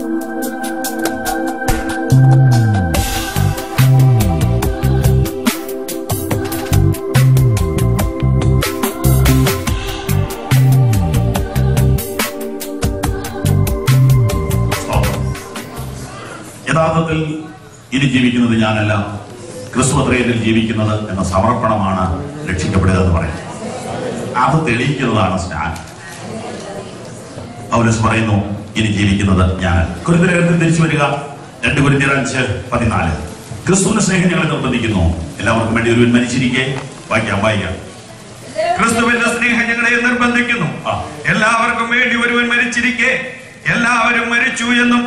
യഥാർത്ഥത്തിൽ ഇനി ജീവിക്കുന്നത് ഞാനല്ല, ക്രിസ്തുത്രയത്തിൽ ജീവിക്കുന്നത് എന്ന സമർപ്പണമാണ് രക്ഷിക്കപ്പെടുക എന്ന് പറയുന്നത്. അത് തെളിയിക്കുന്നതാണ് സ്നാനം. പൗലോസ് പറയുന്നു, ഇനി ജീവിക്കുന്നത് ഞാൻ. കൊരിന്ത്യർ തിരിച്ചു വരിക 2 കൊരിന്ത്യർ 5:14. ക്രിസ്തുവിന്റെ സ്നേഹം ഞങ്ങളെ നിർബന്ധിക്കുന്നു, എല്ലാവർക്കും വേണ്ടി ഒരുവൻ മരിച്ചിരിക്കെ. വായിക്കാം. ക്രിസ്തുവിന്റെ സ്നേഹം ഞങ്ങളെ നിർബന്ധിക്കുന്നു, എല്ലാവർക്കും വേണ്ടി ഒരുവൻ മരിച്ചിരിക്കെ എല്ലാവരും മരിച്ചു എന്നും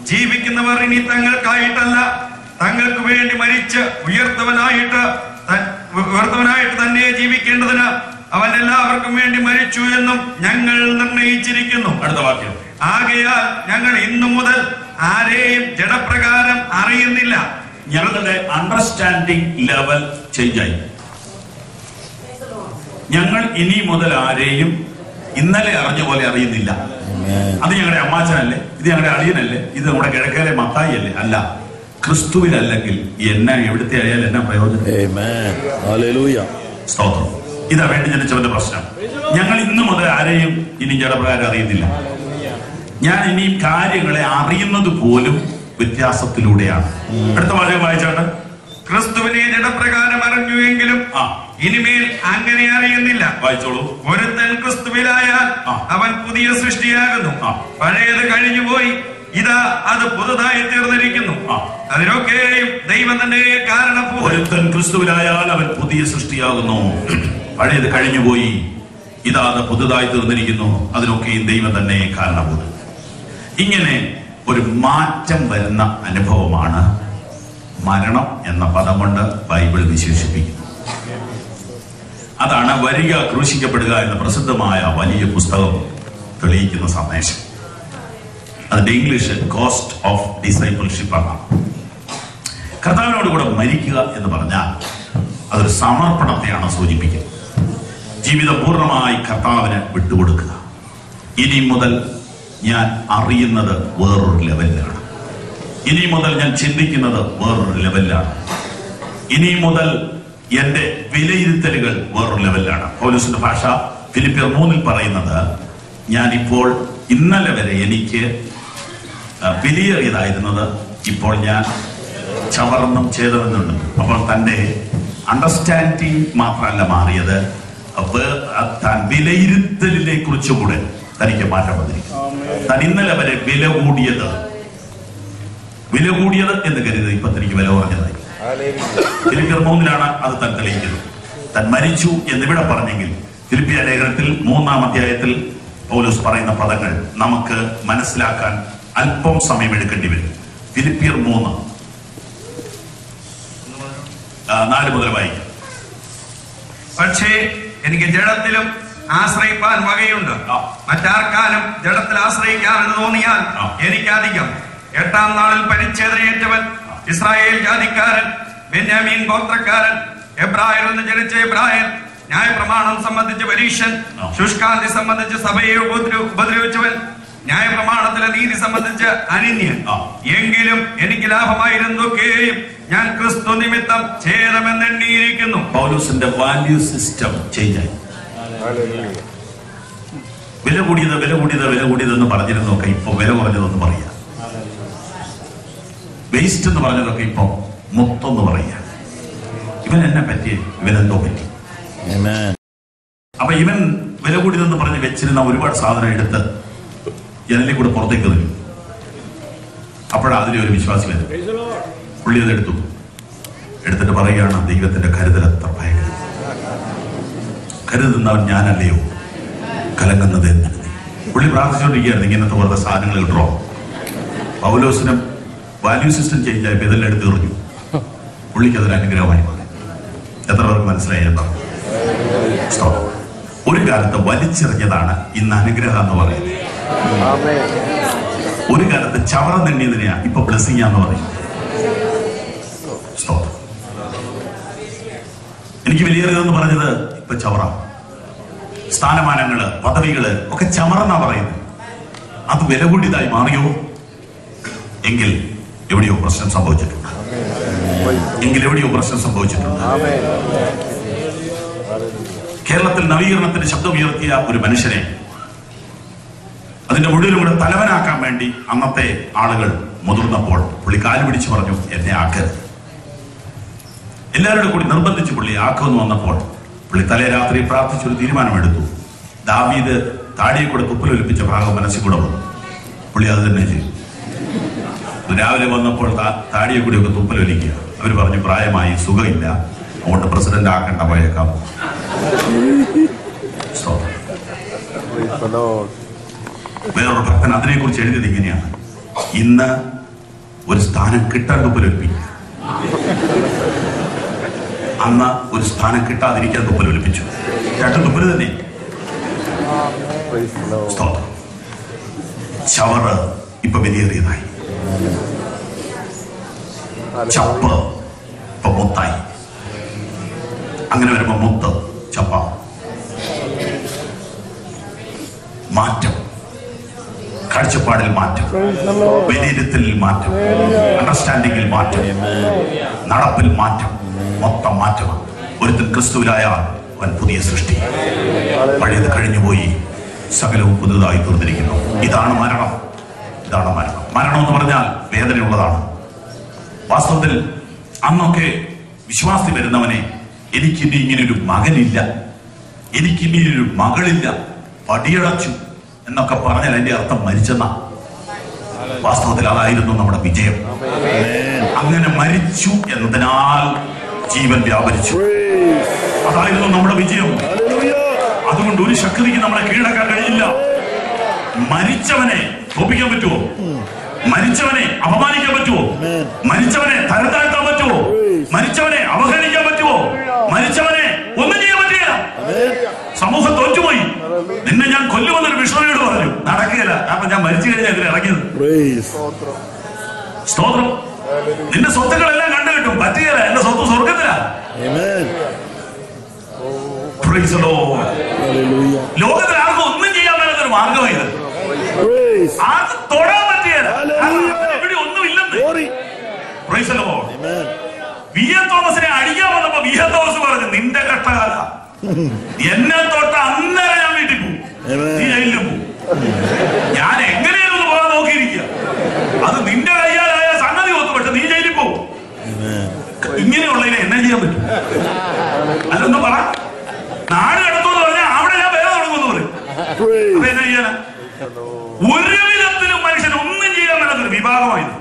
ജീവിക്കുന്നവർ ഇനി തങ്ങൾക്കായിട്ടല്ല തങ്ങൾക്ക് വേണ്ടി മരിച്ച് ഉയർത്തവനായിട്ട് തന്നെ ജീവിക്കേണ്ടതിന് അവൻ എല്ലാവർക്കും വേണ്ടി മരിച്ചു എന്നും ഞങ്ങൾ നിർണയിച്ചിരിക്കുന്നു. അടുത്ത വാക്യം. ആകയാൽ ഞങ്ങൾ ഇന്നു മുതൽ ആരെയും ജഡപ്രകാരം അറിയുന്നില്ല. ഞങ്ങളുടെ അണ്ടർസ്റ്റാൻഡിംഗ് ലെവൽ ചേഞ്ച് ആയി. ഞങ്ങൾ ഇനി മുതൽ ആരെയും ഇന്നലെ അറിഞ്ഞ പോലെ അറിയുന്നില്ല. അത് ഞങ്ങളുടെ അമ്മാച്ചനല്ലേ, ഇത് ഞങ്ങളുടെ അളിയനല്ലേ, ഇത് നമ്മുടെ കിഴക്കേലെ മത്തായി അല്ലേ? അല്ല, ക്രിസ്തുവിലല്ലെങ്കിൽ എന്നെ എവിടുത്തെ ആയാലും എന്നാ പ്രയോജനം? സ്തോത്രം. ഇതാ വേണ്ടി ജനിച്ചവന്റെ പ്രശ്നം. ഞങ്ങൾ ഇന്നു മുതൽ ആരെയും ഇനി ജഡപ്രകാരം അറിയുന്നില്ല. ഞാൻ ഇനിയും കാര്യങ്ങളെ അറിയുന്നത് പോലും വ്യത്യാസത്തിലൂടെയാണ്. അടുത്ത വാചകം വായിച്ചാണ്. ക്രിസ്തുവിനെ ജഡപ്രകാരം അറിഞ്ഞുവെങ്കിലും ഇനിമേൽ അങ്ങനെ അറിയുന്നില്ല. വായിച്ചോളൂ. ഒരുത്തൻ ക്രിസ്തുവിലായാൽ അവൻ പുതിയ സൃഷ്ടിയാകുന്നു, പഴയത് കഴിഞ്ഞുപോയി, ഇതാ അത് പുതുതായി തീർന്നിരിക്കുന്നു. അതിനൊക്കെയും ദൈവം തന്നെ കാരണഭൂതൻ. ഒരുത്തൻ ക്രിസ്തുവിലായാൽ അവൻ പുതിയ സൃഷ്ടിയാകുന്നു, പഴയത് കഴിഞ്ഞുപോയി, ഇതാ അത് പുതുതായി തീർന്നിരിക്കുന്നു. അതിനൊക്കെയും ദൈവം തന്നെ കാരണഭൂതൻ. ഇങ്ങനെ ഒരു മാറ്റം വരുന്ന അനുഭവമാണ് മരണം എന്ന പദം കൊണ്ട് ബൈബിൾ വിശേഷിപ്പിക്കുന്നത്. അതാണ് വരിക ക്രൂശിക്കപ്പെടുക എന്ന പ്രസിദ്ധമായ വലിയ പുസ്തകം തെളിയിക്കുന്ന സന്ദേശം. അതിന്റെ ഇംഗ്ലീഷ് കോസ്റ്റ് ഓഫ് ഡിസൈപ്പിൾഷിപ്പ് ആണ്. കർത്താവിനോട് കൂടെ മരിക്കുക എന്ന് പറഞ്ഞാൽ അതൊരു സമർപ്പണത്തെയാണ് സൂചിപ്പിക്കുന്നത്. ജീവിതം പൂർണ്ണമായി കർത്താവിന് വിട്ടുകൊടുക്കുക. ഇനി മുതൽ ഞാൻ അറിയുന്നത് വേറൊരു ലെവലിലാണ്. ഇനി മുതൽ ഞാൻ ചിന്തിക്കുന്നത് വേറൊരു ലെവലിലാണ്. ഇനി മുതൽ എന്റെ വിലയിരുത്തലുകൾ വേറൊരു ലെവലിലാണ്. പൗലോസിന്റെ ഭാഷ ഫിലിപ്പിയർ 3 പറയുന്നത്, ഞാനിപ്പോൾ ഇന്നലെ വരെ എനിക്ക് വിലയേറിയതായിരുന്നത് ഇപ്പോൾ ഞാൻ ചവർന്നും ഛേദമെന്നുണ്ട്. അപ്പോൾ തന്റെ അണ്ടർസ്റ്റാൻഡിങ് മാത്രമല്ല മാറിയത്, താൻ വിലയിരുത്തലിനെ കുറിച്ചുകൂടെ തനിക്ക് മാറ്റം വന്നിരിക്കുന്നു. താൻ ഇന്നലെ വരെ വില കൂടിയത് എന്ന് കരുതി ഇപ്പൊ തനിക്ക് വില കുറഞ്ഞതായി. ഫിലിപ്പിയർ 3 അത് താൻ തെളിയിക്കുന്നത്. താൻ മരിച്ചു എന്നിവിടെ പറഞ്ഞെങ്കിൽ ഫിലിപ്പിയ ലേഖനത്തിൽ 3-ാം അധ്യായത്തിൽ പൗലോസ് പറയുന്ന പദങ്ങൾ നമുക്ക് മനസ്സിലാക്കാൻ അല്പം സമയം എടുക്കേണ്ടി വരും. ഫിലിപ്പിയർ 3:4 മുതൽ വായിക്കാം. പക്ഷേ എനിക്ക് ജഡത്തിലും ആശ്രയിപ്പാൻ വകയുണ്ട്. മറ്റാർക്കാലും ജഡത്തിൽ ആശ്രയിക്കാമെന്ന് തോന്നിയാൽ എനിക്കധികം. 8-ാം നാളിൽ പരിച്ഛേദനയേറ്റവൻ, ഇസ്രായേൽ ജാതിക്കാരൻ, ബെന്യാമീൻ ഗോത്രക്കാരൻ, എബ്രായരിൽ നിന്ന് ജനിച്ച എബ്രായൻ, ന്യായപ്രമാണം സംബന്ധിച്ച് പരീശൻ, ശുഷ്കാന്തി സംബന്ധിച്ച് സഭയെ ഉപദ്രവിച്ചവൻ, ന്യായപ്രമാണത്തിലെ നീതി സംബന്ധിച്ച് അനിന്യൻ. എങ്കിലും എനിക്ക് ലാഭമായിരുന്നൊക്കെയും ഞാൻ ക്രിസ്തു നിമിത്തം ഛേദമെന്നെണ്ണിയിരിക്കുന്നു. പൗലോസിന്റെ വാല്യൂ സിസ്റ്റം ചേഞ്ച് ആയി. വില കൂടിയതെന്ന് പറഞ്ഞിരുന്നൊക്കെ ഇപ്പൊ വില കുറഞ്ഞതെന്ന് പറയാ. വേസ്റ്റ് എന്ന് പറഞ്ഞതൊക്കെ ഇപ്പൊ മൊത്തം പറയാ. ഇവൻ എന്നെ പറ്റി, ഇവനെന്തോ പറ്റി. അപ്പൊ ഇവൻ വില കൂടിയതെന്ന് പറഞ്ഞ് വെച്ചിരുന്ന ഒരുപാട് സാധനം എടുത്ത് ജനലിൽ കൂടെ പുറത്തേക്ക് വരും. അപ്പോഴാണ് അതിലെ ഒരു വിശ്വാസി വരും. പുള്ളി അത് എടുത്തിട്ട് പറയുകയാണ്, ദൈവത്തിന്റെ കരുതൽ എത്ര ഭയങ്കര. കരുതുന്നവൻ ഞാനല്ലയോ, കലങ്ങുന്നത് എന്താണ്. പുള്ളി പ്രാർത്ഥിച്ചുകൊണ്ടിരിക്കുകയായിരുന്നു, ഇങ്ങനത്തെ വെറുതെ സാധനങ്ങൾ കിട്ടോ. പൗലോസിനും വാല്യൂ സിസ്റ്റം ചേഞ്ച് ആയപ്പോൾ ഇതെല്ലാം എടുത്ത് എറിഞ്ഞു. പുള്ളിക്ക് അതൊരു അനുഗ്രഹമായി മാറി. എത്ര പേർക്ക് മനസ്സിലായി? ഒരു കാലത്ത് വലിച്ചെറിഞ്ഞതാണ് ഇന്ന് അനുഗ്രഹം എന്ന് പറയുന്നത്. ഒരു കാലത്ത് ചവറ നിന്നിയതിനെയാണ് ഇപ്പൊ ബ്ലെസ്സിംഗ് എന്ന് പറയുന്നത്. എനിക്ക് വിലയേറിയതെന്ന് പറഞ്ഞത് ഇപ്പൊ ചവറ. സ്ഥാനമാനങ്ങള്, പദവികള് ഒക്കെ ചമറെന്നാ പറയുന്നത്. അത് വില കൂടിയതായി മാറിയോ? എങ്കിൽ എവിടെയോ പ്രശ്നം സംഭവിച്ചിട്ടുണ്ട്. കേരളത്തിൽ നവീകരണത്തിന് ശബ്ദമുയർത്തിയ ഒരു മനുഷ്യനെ അതിന്റെ മുഴുവനും കൂടെ തലവനാക്കാൻ വേണ്ടി അന്നത്തെ ആളുകൾ മുതിർന്നപ്പോൾ പുള്ളി കാല് പിടിച്ചു പറഞ്ഞു, എന്നെ ആക്കരുത്. എല്ലാവരുടെ കൂടി നിർബന്ധിച്ച് പുള്ളി ആക്കുമെന്ന് വന്നപ്പോൾ പുള്ളി തലേ രാത്രി പ്രാർത്ഥിച്ചൊരു തീരുമാനമെടുത്തു. ദാവീദ് താടിയെ കൂടെ തുപ്പലൊലിപ്പിച്ച ഭാഗം മനസ്സിൽ കൂടെ വന്നു. പുള്ളി അത് തന്നെ ചെയ്തു. രാവിലെ വന്നപ്പോൾ താടിയെ കൂടിയൊക്കെ തുപ്പലൊലിക്കുക. അവർ പറഞ്ഞു, പ്രായമായി, സുഖമില്ല, അതുകൊണ്ട് പ്രസിഡന്റ് ആക്കണ്ട, പോയേക്കാം. വേറൊരു ഭക്തൻ അതിനെക്കുറിച്ച് എഴുതിയത് ഇങ്ങനെയാണ്: ഇന്ന് ഒരു സ്ഥാനം കിട്ടാൻ തുപ്പലൊലിപ്പിക്കുക, അന്ന് ഒരു സ്ഥാനം കിട്ടാതിരിക്കാൻ തുപ്പലൊലിപ്പിച്ചു. രണ്ടും തുപ്പല് തന്നെ. ചവറ് ഇപ്പൊ വിലയേറിയതായി, ചപ്പ് ഇപ്പൊ മുത്തായി. അങ്ങനെ വരുമ്പോ മുത്ത് ചപ്പ. മാറ്റം, കാഴ്ചപ്പാടിൽ മാറ്റം, വിലയിരുത്തൽ മാറ്റം, അണ്ടർസ്റ്റാൻഡിങ്ങിൽ മാറ്റം, നടപ്പിൽ മാറ്റം, മൊത്തം മാറ്റമാണ്. ഒരുത്തൻ ക്രിസ്തുവിലായ അവൻ പുതിയ സൃഷ്ടി. പഴയത് കഴിഞ്ഞുപോയി, സകലവും പുതുതായി തീർന്നിരിക്കുന്നു. ഇതാണ് മരണം. മരണം എന്ന് പറഞ്ഞാൽ വേദനയുള്ളതാണ്. വാസ്തവത്തിൽ അന്നൊക്കെ വിശ്വാസി വരുന്നവനെ, എനിക്കിനി ഇങ്ങനൊരു മകനില്ല, എനിക്കിനി ഒരു മകളില്ല, പടിയടച്ചു എന്നൊക്കെ പറഞ്ഞാൽ അതിന്റെ അർത്ഥം മരിച്ചെന്ന. വാസ്തവത്തിൽ അതായിരുന്നു നമ്മുടെ വിജയം. അങ്ങനെ മരിച്ചു എന്നതിനാൽ ജീവൻ വ്യാപരിച്ചു. അതായിരുന്നു നമ്മുടെ വിജയം. അതുകൊണ്ട് ഒരു ശക്തിക്ക് നമ്മളെ കീഴടക്കാൻ കഴിയില്ല. മരിച്ചവനെ തോപ്പിക്കാൻ പറ്റുമോ? മരിച്ചവനെ അപമാനിക്കാൻ പറ്റുമോ? മരിച്ചവനെ തരം താഴ്ത്താൻ പറ്റുമോ? മരിച്ചവനെ അവഹേളിക്കാൻ പറ്റുമോ? മരിച്ചവനെ ഒന്നും ചെയ്യാൻ പറ്റുകയില്ല. സമൂഹം തോറ്റുപോയി. നിന്നെ ഞാൻ കൊല്ലുമെന്നൊരു വിഷ്ണുവിനോട് പറഞ്ഞു, നടക്കുകയില്ല. കാരണം ഞാൻ മരിച്ചു കഴിഞ്ഞാൽ ഇതിൽ ഇറങ്ങിയത്. സ്തോത്രം. നിന്റെ സ്വത്തുക്കളെല്ലാം കണ്ടു കിട്ടും, പറ്റുകയില്ല. എന്റെ സ്വത്ത് സ്വർഗത്തിലാ. ലോകത്തിൽ ആർക്കും ഒന്നും ചെയ്യാൻ പറ്റാത്തൊരു മാർഗമായത്. ആർക്കും തൊടാൻ പറ്റുകയില്ല. ഇവിടെ ഒന്നും ഇല്ലെന്ന്. വി എ തോമസിനെ അടിക്കാൻ വന്നപ്പോ വി എ തോമസ് പറഞ്ഞു, നിന്റെ കഷ്ടകാല, എന്നെ തൊട്ട അന്നേരം ഞാൻ വീട്ടിൽ പോകും, നീ ജയിലിലും പോകും. ഞാൻ എങ്ങനെയൊന്ന് പോകാൻ നോക്കിയിരിക്കുക. അത് നിന്റെ കയ്യാലായ സംഗതി ഒത്തു, പക്ഷെ നീ ജയിലിൽ പോകും. ഇങ്ങനെയുള്ളതിനെ എന്നെ ചെയ്യാൻ പറ്റും? അതൊന്നും പറ. നാട് കിടത്തുമെന്ന് പറഞ്ഞാൽ അവിടെ ഞാൻ വേറെ തുടങ്ങുമെന്ന് പറയും. അപ്പൊ എന്നാ ചെയ്യാനാ? ഒരു വിധത്തിലും മനുഷ്യൻ ഒന്നും ചെയ്യാൻ പറ്റാത്തൊരു വിഭാഗമായിരുന്നു.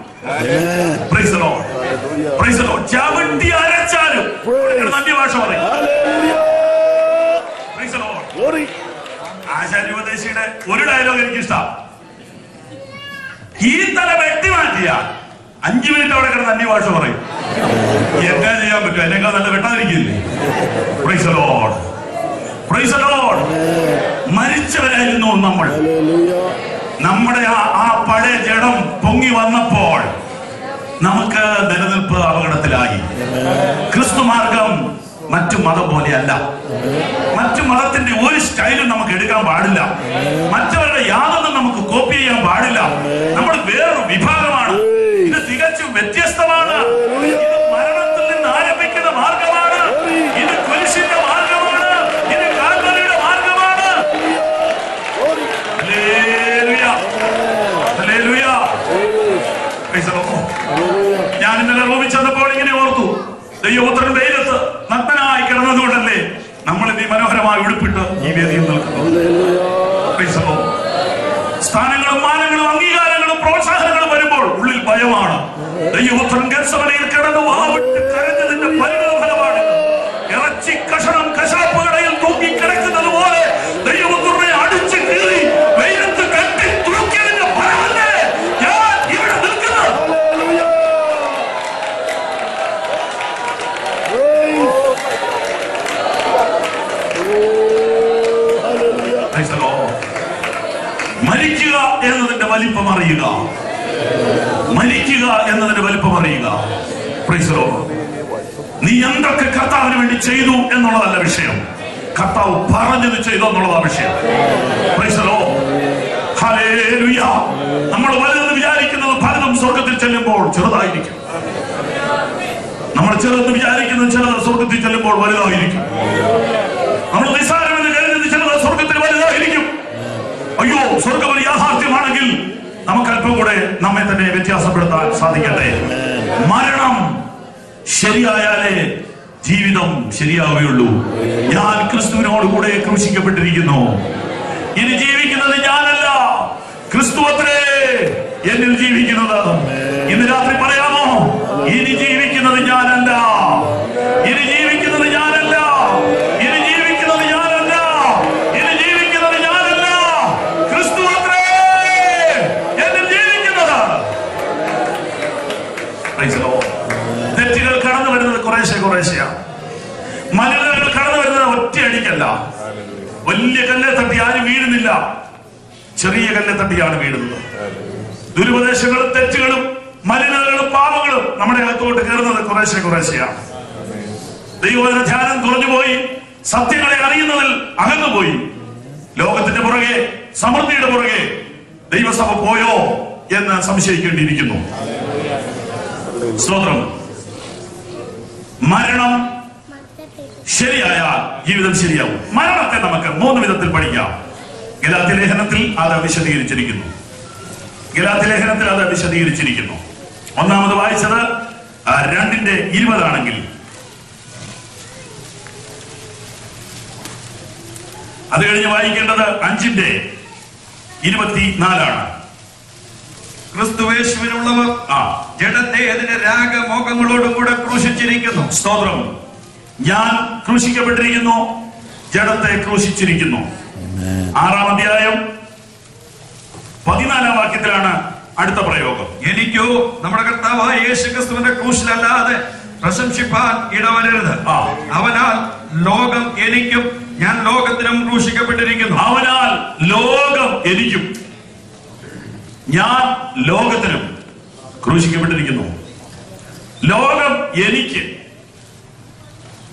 ചവിട്ടി അരച്ചാലും നന്ദി ഭാഷ പറയും. ആശാനുപദേശിയുടെ ഒരു ഡയലോഗ് എനിക്ക് ഇഷ്ടം. ഈ തല വെട്ടി മാറ്റിയ 5 മിനിറ്റ് അവിടെ കിടന്ന് അന്യ ഭാഷ പറയും. എന്താ ചെയ്യാൻ പറ്റും? എന്നെക്കാൾ നല്ല വെട്ടാതിരിക്കില്ലേ? മരിച്ചവരായിരുന്നു നമ്മൾ. നമ്മുടെ ആ പഴയ ജഡം പൊങ്ങി വന്നപ്പോൾ നമുക്ക് നിലനിൽപ്പ് അപകടത്തിലായി. ക്രിസ്തു മാർഗം മറ്റു മതം പോലെയല്ല. മറ്റു മതത്തിന്റെ ഒരു സ്റ്റൈലും നമുക്ക് എടുക്കാൻ പാടില്ല. മറ്റവരുടെ യാതൊന്നും നമുക്ക് കോപ്പി ചെയ്യാൻ പാടില്ല. നമ്മൾ വേറൊരു വിഭാഗമാണ്. ഇത് തികച്ചും വ്യത്യസ്തമാണ്. ഇത് മരണത്തിൽ നിന്ന് ആരംഭിക്കുന്ന മാർഗമാണ്. ഇത് കുരിശിന്റെ മാർഗമാണ്. ഇത് കാൽവരിയുടെ മാർഗമാണ്. ഞാൻ ഇന്നലെ റൂമിൽ ചെന്നപ്പോൾ ഇങ്ങനെ ഓർത്തു, ദൈവപുത്രൻ വെയിലത്ത് നഗ്നനായി കിടന്നതുകൊണ്ടല്ലേ നമ്മൾ ഇനി മനോഹരമായി ഉടുപ്പിട്ട് ഈ വേദിയിൽ നിൽക്കുന്നു. സ്ഥാനങ്ങളും മാനങ്ങളും അംഗീകാരങ്ങളും പ്രോത്സാഹനങ്ങളും വരുമ്പോൾ ഉള്ളിൽ ഭയമാണ്. ദൈവപുത്രൻ ഗത്സമനയിൽ കിടന്നു വാവിട്ട് കരഞ്ഞതിന്റെ പരിണിത ഫലമാണ്. ഇറച്ചി കഷണം കശാപ്പ് കടയിൽ തൂക്കി കിടക്കുന്നത് പോലെ ദൈവപുത്രനെ അടിച്ചു കീറി വെയിലത്ത് കെട്ടി തൂക്കിയതിന്റെ ഫലമല്ലേ ഞാൻ ഇവിടെ നിൽക്കുന്നത്. മരിക്കുക എന്നതിന്റെ വലിപ്പം അറിയുക. മരിക്കുക എന്നതിന്റെ വലിപ്പം അറിയുക. നീ എന്തൊക്കെ കർത്താവിന് വേണ്ടി ചെയ്തു എന്നുള്ളതല്ല വിഷയം. കർത്താവ് പറഞ്ഞത് ചെയ്തു എന്നുള്ളതാണ് വിഷയം. നമ്മൾ വലുതെന്ന് വിചാരിക്കുന്നത് പലതും സ്വർഗത്തിൽ ചെറുതായിരിക്കും. നമ്മൾ ചെറുതെന്ന് വിചാരിക്കുന്നത് ചിലത് സ്വർഗത്തിൽ ചെല്ലുമ്പോൾ വലുതായിരിക്കും. നമ്മൾ നിസ്സാരമെന്ന് കരുതുന്നത് ചിലത് സ്വർഗത്തിൽ വലുതായിരിക്കും. അയ്യോ, സ്വർഗം ഒരു യാഥാർത്ഥ്യമാണെങ്കിൽ നമുക്ക് അല്പം കൂടെ നമ്മെ തന്നെ വ്യത്യാസപ്പെടുത്താൻ സാധിക്കട്ടെ. മരണം ശരിയായാലേ ജീവിതം ശരിയാവുകയുള്ളൂ. ഞാൻ ക്രിസ്തുവിനോട് കൂടെ ക്രൂശിക്കപ്പെട്ടിരിക്കുന്നു. ഇനി ജീവിക്കുന്നത് ഞാനല്ല, ക്രിസ്തു അത്രേ എന്നിൽ ജീവിക്കുന്നത്. ഇന്ന് രാത്രി പറയാമോ, ഇനി ജീവിക്കുന്നത് ഞാനല്ല, ഇനി ജീവിക്കുന്നത് ഞാനല്ല, ഇനി ജീവിക്കുന്നത് ഞാനല്ല, ഇനി ജീവിക്കുന്നത് ഞാനല്ല, ക്രിസ്തു അത്രേ എന്നിൽ ജീവിക്കുന്നത്. തെറ്റുകൾ കടന്നു വരുന്നത് കുറേശ്ശെയാണ്. മലിനതകൾ കടന്നു വരുന്നത് ഒറ്റയടിക്കല്ല. വലിയ കല്ലെ തട്ടി ആരും വീഴുന്നില്ല, ചെറിയ കല്ലെ തട്ടിയാണ് വീഴുന്നത്. ദുരുപദേശങ്ങളും തെറ്റുകളും മലിനതകളും പാപങ്ങളും നമ്മുടെ അകത്തോട്ട് കയറുന്നത് കുറേശ്ശെയാണ്. ദൈവവചന ധ്യാനം കുറഞ്ഞുപോയി, സത്യങ്ങളെ അറിയുന്നതിൽ അകന്നുപോയി. ലോകത്തിന്റെ പുറകെ, സമൃദ്ധിയുടെ പുറകെ ദൈവസഭ പോയോ എന്ന് സംശയിക്കേണ്ടിയിരിക്കുന്നു. സ്തോത്രം. മരണം ശരിയായാൽ ജീവിതം ശരിയാവും. മരണത്തെ നമുക്ക് 3 വിധത്തിൽ പഠിക്കാം. ഗലാത്യ ലേഖനത്തിൽ അത് വിശദീകരിച്ചിരിക്കുന്നു. ഒന്നാമത് വായിച്ചത് 2:20 ആണെങ്കിൽ അത് കഴിഞ്ഞ് വായിക്കേണ്ടത് 5:24 ക്രിസ്തുവേശുവിനുള്ളവർ ജഡത്തെ അതിന്റെ രാഗമോഹങ്ങളോടും കൂടെ ക്രൂശിച്ചിരിക്കുന്നു. സ്തോത്രം. ഞാൻ ക്രൂശിക്കപ്പെട്ടിരിക്കുന്നു, ജഡത്തെ ക്രൂശിച്ചിരിക്കുന്നു. 6-ാം അധ്യായം 14-ാം വാക്യത്തിലാണ് അടുത്ത പ്രയോഗം. എനിക്കോ നമ്മുടെ കർത്താവായ യേശു ക്രിസ്തുവിന്റെ ക്രൂശിലല്ലാതെ പ്രശംസിപ്പാൻ ഇടവരരുത്. അവനാൽ ലോകം എനിക്കും ഞാൻ ലോകത്തിനും ക്രൂശിക്കപ്പെട്ടിരിക്കുന്നു. അവനാൽ ലോകം എനിക്കും ഞാൻ ലോകത്തിനും ക്രൂശിക്കപ്പെട്ടിരിക്കുന്നു. ലോകം എനിക്ക്,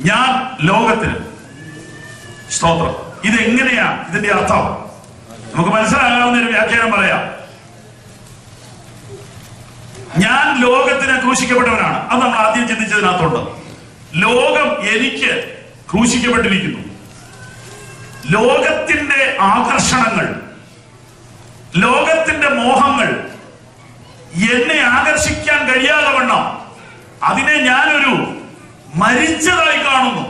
ഞാൻ ലോകത്തിന്. സ്തോത്രം. ഇതെങ്ങനെയാ ഇതിന്റെ അർത്ഥം? നമുക്ക് മനസ്സിലാകാവുന്ന ഒരു വ്യാഖ്യാനം പറയാം. ഞാൻ ലോകത്തിന് ക്രൂശിക്കപ്പെട്ടവനാണ്. അത് നമ്മൾ ആദ്യം ചിന്തിച്ചതിനകത്തുണ്ട്. ലോകം എനിക്ക് ക്രൂശിക്കപ്പെട്ടിരിക്കുന്നു. ലോകത്തിന്റെ ആകർഷണങ്ങൾ, ലോകത്തിന്റെ മോഹങ്ങൾ എന്നെ ആകർഷിക്കാൻ കഴിയാതെ വണ്ണം അതിനെ ഞാനൊരു മരിച്ചതായി കാണുന്നു.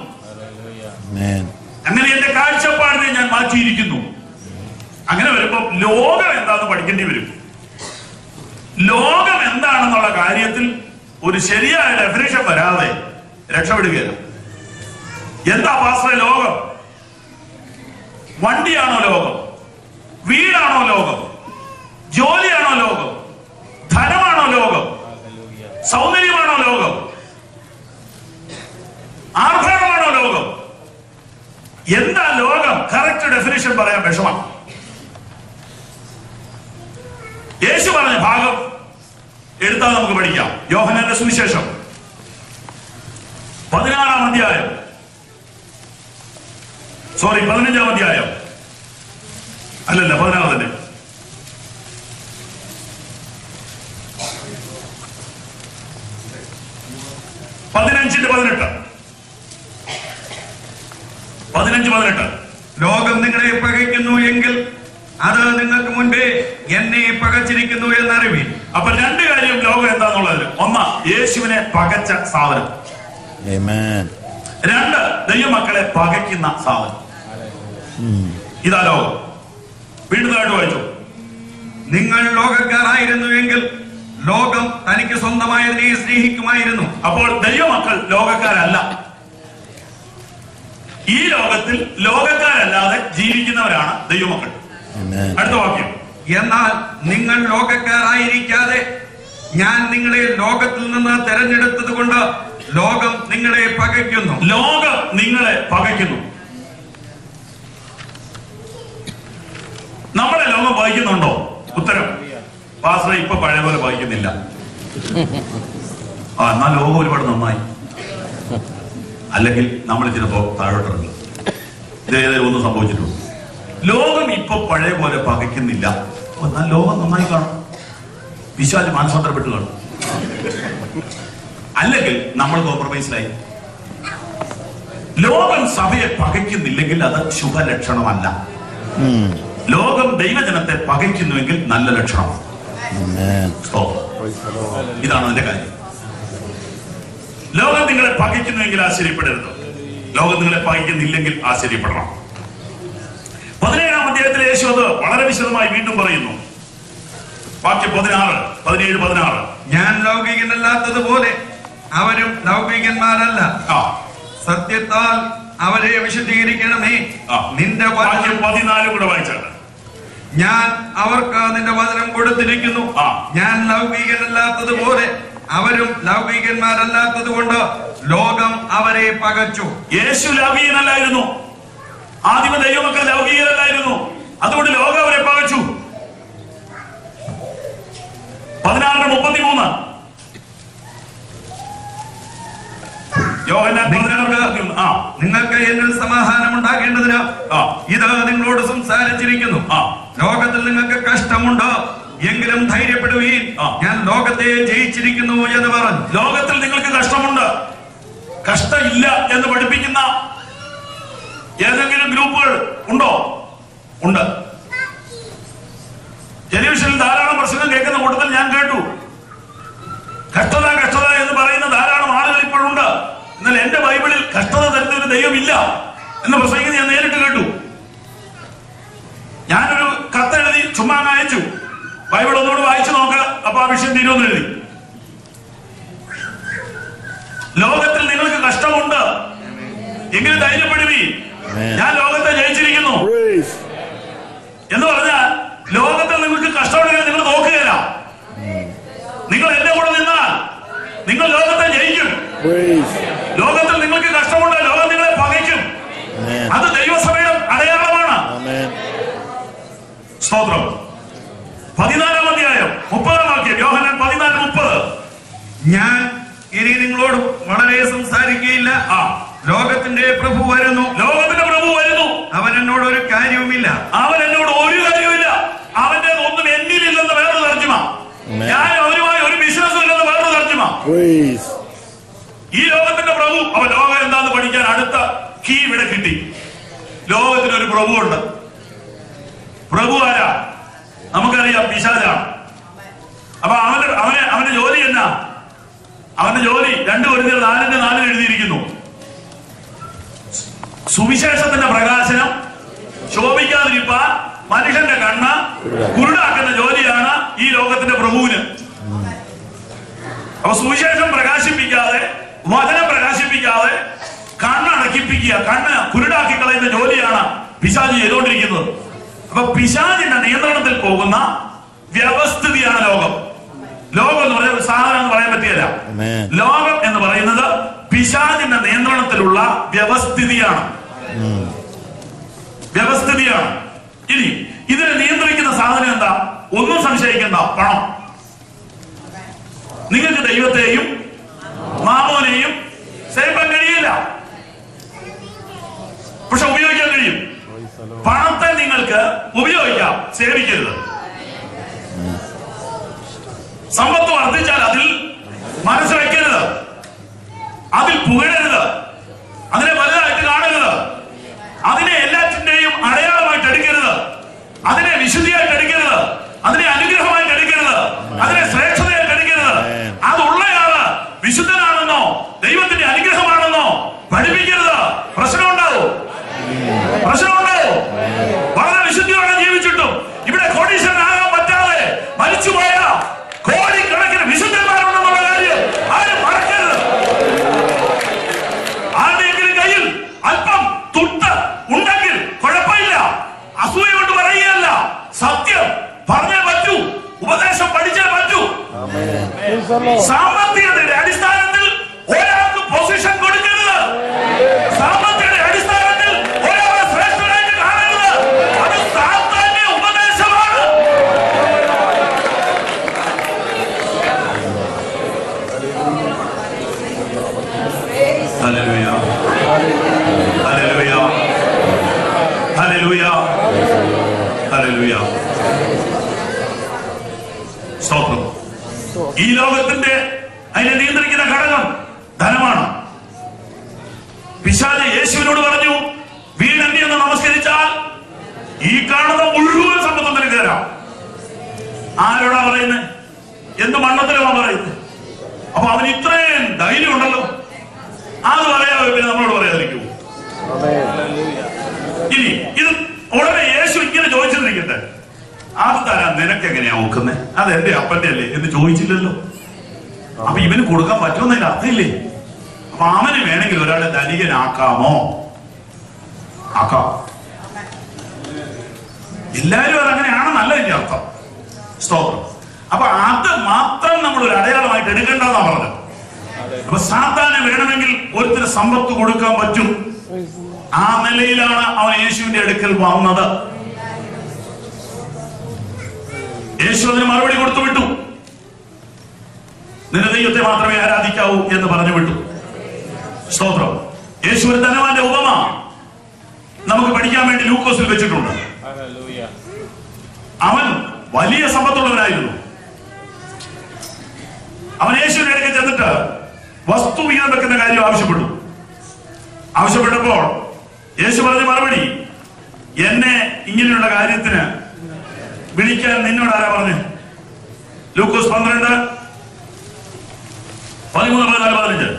അങ്ങനെ എന്റെ കാഴ്ചപ്പാടിനെ ഞാൻ മാറ്റിയിരിക്കുന്നു. അങ്ങനെ വരുമ്പോ ലോകം എന്താണെന്ന് പഠിക്കേണ്ടി വരും. ലോകം എന്താണെന്നുള്ള കാര്യത്തിൽ ഒരു ശരിയായ ഡെഫിനിഷൻ വരാതെ രക്ഷപ്പെടുകയില്ല. എന്താ പാസ്റ്ററെ ലോകം? വണ്ടിയാണോ ലോകം? വീടാണോ ലോകം? ജോലിയാണോ ലോകം? ധനമാണോ ലോകം? സൗന്ദര്യമാണോ ലോകം? ആർഭാടമാണോ ലോകം? എന്താ ലോകം? കറക്റ്റ് ഡെഫിനിഷൻ പറയാൻ വിഷമം. യേശു പറഞ്ഞ ഭാഗം എടുത്താൽ നമുക്ക് പഠിക്കാം. യോഹന്നാന്റെ സുവിശേഷം 15-ാം അധ്യായം, 15-ാം അധ്യായം അല്ലല്ല 16-ന്റെ 15-18 ലോകം നിങ്ങളെ പകയ്ക്കുന്നു എങ്കിൽ അത് നിങ്ങൾക്ക് മുൻപേ എന്നെ പകച്ചിരിക്കുന്നു എന്നറിവീൻ. അപ്പൊ 2 കാര്യം ലോകം എന്താന്നുള്ളത്. 1, യേശുവിനെ പകച്ച സാധനം. 2, ദൈവമക്കളെ പകയ്ക്കുന്ന സാധനം. ഇതാ ലോകം. വീണ്ടും വായിച്ചു. നിങ്ങൾ ലോകക്കാരായിരുന്നു എങ്കിൽ ലോകം തനിക്ക് സ്വന്തമായതിനെ സ്നേഹിക്കുമായിരുന്നു. അപ്പോൾ ദൈവമക്കൾ ലോകക്കാരല്ല. ഈ ലോകത്തിൽ ലോകക്കാരല്ലാതെ ജീവിക്കുന്നവരാണ് ദൈവമക്കൾ. അടുത്ത വാക്യം. എന്നാൽ നിങ്ങൾ ലോകക്കാരായിരിക്കാതെ ഞാൻ നിങ്ങളെ ലോകത്തിൽ നിന്ന് തെരഞ്ഞെടുത്തത് കൊണ്ട് ലോകം നിങ്ങളെ പകയ്ക്കുന്നു. ലോകം നിങ്ങളെ പകയ്ക്കുന്നു. നമ്മളെ ലോകം പകയ്ക്കുന്നുണ്ടോ? ഉത്തരം, പാസ്റ്ററെ ഇപ്പൊ പഴയ പോലെ പകയ്ക്കുന്നില്ല. എന്നാൽ ലോകം ഒരുപാട് നന്നായി. അല്ലെങ്കിൽ നമ്മൾ ചിലപ്പോ താഴോട്ടിറങ്ങി. ഇതേതായാലും ഒന്നും സംഭവിച്ചിട്ടുണ്ട്. ലോകം ഇപ്പൊ പഴയ പോലെ പകയ്ക്കുന്നില്ല. എന്നാൽ ലോകം നന്നായി കാണും. പിശാച് മാനസാന്തരപ്പെട്ട് കാണും. അല്ലെങ്കിൽ നമ്മൾ കോംപ്രമൈസിലായി. ലോകം സഭയെ പകയ്ക്കുന്നില്ലെങ്കിൽ അത് ശുഭലക്ഷണമല്ല. ലോകം ദൈവജനത്തെ പകയ്ക്കുന്നുവെങ്കിൽ നല്ല ലക്ഷണമാണ്. ഇതാണ് അതിന്റെ കാര്യം. ലോകം നിങ്ങളെ പകയ്ക്കുന്നുവെങ്കിൽ ആശ്ചര്യപ്പെടരുത്. ലോകം നിങ്ങളെ പകയ്ക്കുന്നില്ലെങ്കിൽ ആശ്ചര്യപ്പെടണം. 17-ാം അധ്യായത്തിലെ യേശു അത് വളരെ വിശദമായി വീണ്ടും പറയുന്നു. വാക്യം 16, 17, 16. ഞാൻ ലൗകികനല്ലാത്തതുപോലെ അവരും ലൗകികന്മാരല്ല. സത്യത്താൽ അവരെ വിശദീകരിക്കണമേ. നിന്റെ വാക്യം 14 കൂടെ വായിച്ചാണ്. ഞാൻ അവർക്ക് നിന്റെ വചനം കൊടുത്തിരിക്കുന്നു. ഞാൻ ലൗകികനല്ലാത്തതുപോലെ അവരും ലൗകികന്മാരല്ലാത്തത് കൊണ്ട് ലോകം അവരെ പകച്ചു. യേശു ലൗകികനല്ലായിരുന്നു. ആദിമ ദൈവമക്കൾ ലൗകികരല്ലായിരുന്നു. അതുകൊണ്ട് ലോകം അവരെ പകച്ചു. 16:33. നിങ്ങൾക്ക് എന്നിൽ സമാധാനം ഉണ്ടാകേണ്ടതിന് ഇത് നിങ്ങളോട് സംസാരിച്ചിരിക്കുന്നു. ലോകത്തിൽ നിങ്ങൾക്ക് കഷ്ടമുണ്ട്, എങ്കിലും ധൈര്യപ്പെടുവീൻ, ഞാൻ ലോകത്തെ ജയിച്ചിരിക്കുന്നു എന്ന് പറഞ്ഞു. ലോകത്തിൽ നിങ്ങൾക്ക് കഷ്ടമുണ്ട്, കഷ്ടമില്ല എന്ന് പഠിപ്പിക്കുന്ന ഏതെങ്കിലും ഗ്രൂപ്പുകൾ ഉണ്ടോ? ഉണ്ട്. ടെലിവിഷനിൽ ധാരാളം പ്രശ്നം കേൾക്കുന്ന കൂട്ടത്തിൽ ഞാൻ കേട്ടു. കഷ്ടത കഷ്ടത എന്ന് പറയുന്ന ധാരാളം ആളുകൾ ഇപ്പോഴുണ്ട്. എന്നാൽ എന്റെ ബൈബിളിൽ കഷ്ടത തരുന്ന ഒരു ദൈവമില്ല എന്ന് പ്രസംഗിക്കുന്നത് ഞാൻ നേരിട്ട് കേട്ടു. ഞാനൊരു കത്തെഴുതി ചുമ്മാ അയച്ചു, ബൈബിൾ ഒന്നുകൂടി വായിച്ചു നോക്കുക, അപ്പൊ ആ വിഷയം തീരുമെന്ന് എഴുതി. ലോകത്തിൽ നിങ്ങൾക്ക് കഷ്ടമുണ്ട്, എങ്കിലും ധൈര്യപ്പെടുവീ, ഞാൻ ലോകത്തെ ജയിച്ചിരിക്കുന്നു എന്ന് പറഞ്ഞാൽ ലോകത്തിൽ നിങ്ങൾക്ക് കഷ്ടമുണ്ടെങ്കിൽ നിങ്ങൾ നോക്കുകയില്ല. നിങ്ങൾ എന്റെ കൂടെ നിന്നാൽ നിങ്ങൾ ലോകത്തെ ജയിക്കും. ലോകത്തിൽ നിങ്ങൾക്ക് കഷ്ടമുണ്ട്, ലോകം നിങ്ങളെ പകയ്ക്കും. അത് ദൈവസഭയുടെ അടയാളമാണ്. സ്തോത്രം. 14-ാം അധ്യായം 30-ാം വാക്യം, യോഹന്നാൻ 14:30. ഞാൻ ഇനി നിങ്ങളോട് വളരെ സംസാരിക്കുകയില്ല, ലോകത്തിന്റെ പ്രഭു വരുന്നു. ലോകത്തിന്റെ പ്രഭു വരുന്നു. അവൻ എന്നോട് ഒരു കാര്യവുമില്ല. അവൻ എന്നോട് ഒരു കാര്യവുമില്ല. അവന്റെ ഒന്നും എന്നിലില്ലെന്ന് വേറൊരു തർജ്ജമ. ഞാൻ അവരുമായി ഒരു ബിസിനസ്സും ഇല്ലെന്ന് വേറൊരു തർജ്ജമ. ഈ ലോകത്തിന്റെ പ്രഭു, അവൻ ലോകം എന്താന്ന് പഠിക്കാൻ അടുത്ത കീ ഇവിടെ കിട്ടി. ലോകത്തിനൊരു പ്രഭുവുണ്ട്. പ്രഭു ആരാ? നമുക്കറിയാം, പിശാചാണ്. അപ്പൊ അവന്റെ ജോലി എന്നാ? അവന്റെ ജോലി 2 കൊരിന്ത്യർ 4:4 എഴുതിയിരിക്കുന്നു. സുവിശേഷത്തിന്റെ പ്രകാശനം ശോഭിക്കാതിരിപ്പാൻ മനുഷ്യന്റെ കണ്ണ് കുരുടാക്കുന്ന ജോലിയാണ് ഈ ലോകത്തിന്റെ പ്രഭുവിന്. അപ്പൊ സുവിശേഷം പ്രകാശിപ്പിക്കാതെ, വചനം പ്രകാശിപ്പിക്കാതെ കണ്ണടക്കിപ്പിക്കുക, കണ്ണ് കുരുടാക്കി കളയുന്ന ജോലിയാണ് പിശാച് ചെയ്തുകൊണ്ടിരിക്കുന്നത്. അപ്പൊ പിശാചിന്റെ നിയന്ത്രണത്തിൽ പോകുന്ന വ്യവസ്ഥിതിയാണ് ലോകം. ലോകം എന്ന് പറഞ്ഞ ഒരു സാധനം എന്ന് പറയാൻ പറ്റിയല്ല. ലോകം എന്ന് പറയുന്നത് പിശാചിന്റെ നിയന്ത്രണത്തിലുള്ള വ്യവസ്ഥിതിയാണ്. വ്യവസ്ഥിതിയാണ്. ഇനി ഇതിനെ നിയന്ത്രിക്കുന്ന സാധനം എന്താ? ഒന്നും സംശയിക്കണ്ട, പണം. നിങ്ങൾക്ക് ദൈവത്തെയും മാമോനെയും സേവിക്കാൻ കഴിയില്ല, പക്ഷെ ഉപയോഗിക്കാൻ കഴിയും. പണത്തെ നിങ്ങൾക്ക് ഉപയോഗിക്കാം, സേവിക്കരുത്. സമ്പത്ത് വർദ്ധിച്ചാൽ അതിൽ മനസ്സ് വയ്ക്കരുത്, അതിൽ പുകഴരുത്, അതിനെ വലുതായിട്ട് കാണരുത്, അതിനെ എല്ലാറ്റിന്റെയും അടയാളമായിട്ട് എടുക്കരുത്, അതിനെ വിശുദ്ധിയായിട്ട് എടുക്കരുത്, അതിനെ അനുഗ്രഹമായിട്ട് എടുക്കരുത്, അതിനെ ശ്രേഷ്ഠതയായിട്ട് എടുക്കരുത്. അതുള്ളയാള് വിശുദ്ധനാണെന്നോ ദൈവത്തിന്റെ അനുഗ്രഹമാണെന്നോ പഠിപ്പിക്കരുത്. പ്രശ്നമുണ്ടാവും. വളരെ വിശുദ്ധിയോടെ ജീവിച്ചിട്ടും ഇവിടെ കോടീശ്വരനാകാൻ പറ്റാതെ മരിച്ചുപോയ കോടിക്കണക്കിന് വിശുദ്ധന്മാരുണ്ടെന്നുള്ള കാര്യം ആരും മറക്കരുത്. ആരുടെയെങ്കിലും കയ്യിൽ അല്പം തുട്ട് ഉണ്ടെങ്കിൽ കുഴപ്പമില്ല, അസൂയ കൊണ്ട് പറയുകയല്ല, സത്യം പറഞ്ഞേ പറ്റൂ, ഉപദേശം പഠിച്ചേ പറ്റൂ. സാമ്പത്തികതയുടെ അടിസ്ഥാനത്തിൽ ഒരാൾക്ക് പൊസിഷൻ കൊടുക്കരുത്. സാമ്പത്തികയുടെ അടിസ്ഥാനത്തിൽ ഒരാളെ ശ്രേഷ്ഠനായിട്ട് കാണരുത്. അത് സാത്താന്റെ ഉപദേശമാണ്. Hallelujah, hallelujah, hallelujah, hallelujah. സ്തോത്രം. ഈ ലോകത്തിന്റെ അതിനെ നിയന്ത്രിക്കുന്ന ഘടകം ധനമാണ്. പിശാച് യേശുവിനോട് പറഞ്ഞു, വീണെന്തി എന്ന് നമസ്കരിച്ചാൽ ഈ കാണുന്ന മുഴുവൻ സമ്പത്തും നിനക്ക് തരാം. ആരോടാ പറയുന്നത്? എന്ത് മണ്ണത്തിലുമാണ് പറയുന്നത്? അപ്പൊ അവന് ഇത്രയും ധൈര്യം ഉണ്ടല്ലോ. അത് പറയാതെ പിന്നെ നമ്മളോട് പറയാതിരിക്കൂ. ഇനി ഇത് ഉടനെ യേശു ഇങ്ങനെ ചോദിച്ചിരിക്കട്ടെ, അത് തരാൻ നിനക്ക് എങ്ങനെയാ നോക്കുന്നത്? അത് എന്റെ അപ്പന്റെ അല്ലേ എന്ന് ചോദിച്ചില്ലല്ലോ. അപ്പൊ ഇവന് കൊടുക്കാൻ പറ്റുമെന്നതിന് അർത്ഥമില്ലേ? അപ്പൊ അവന് വേണമെങ്കിൽ ഒരാളെ ധനികനാക്കാമോ? ആക്കാം. എല്ലാരും അതങ്ങനെയാണെന്നല്ല എന്റെ അർത്ഥം. സ്തോത്രം. അപ്പൊ അത് മാത്രം നമ്മൾ ഒരു അടയാളമായിട്ട് എടുക്കേണ്ടതെന്നാ പറഞ്ഞത്. അപ്പൊ സാത്താന് വേണമെങ്കിൽ ഒരുത്തിന് സമ്പത്ത് കൊടുക്കാൻ പറ്റും. ആ നിലയിലാണ് അവൻ യേശുവിന്റെ അടുക്കൽ വന്നത്. യേശു അതിന് മറുപടി കൊടുത്തു വിട്ടു. നിന്റെ ദൈവത്തെ മാത്രമേ ആരാധിക്കാവൂ എന്ന് പറഞ്ഞു വിട്ടു. സ്തോത്രം. യേശു ഒരു ധനവാന്റെ ഉപമ നമുക്ക് പഠിക്കാൻ വേണ്ടി ലൂക്കോസിൽ വെച്ചിട്ടുണ്ട്. അവൻ വലിയ സമ്പത്തുള്ളവനായിരുന്നു. അവൻ യേശുവിന്റെ അടുക്കൽ ചെന്നിട്ട് വസ്തു വീതം വെക്കുന്ന കാര്യം ആവശ്യപ്പെട്ടപ്പോൾ യേശു പറഞ്ഞ മറുപടി, എന്നെ ഇങ്ങനെയുള്ള കാര്യത്തിന് വിളിക്കാൻ നിന്നോട് ആരാ പറഞ്ഞു? ലൂക്കോസ് 12:13-15.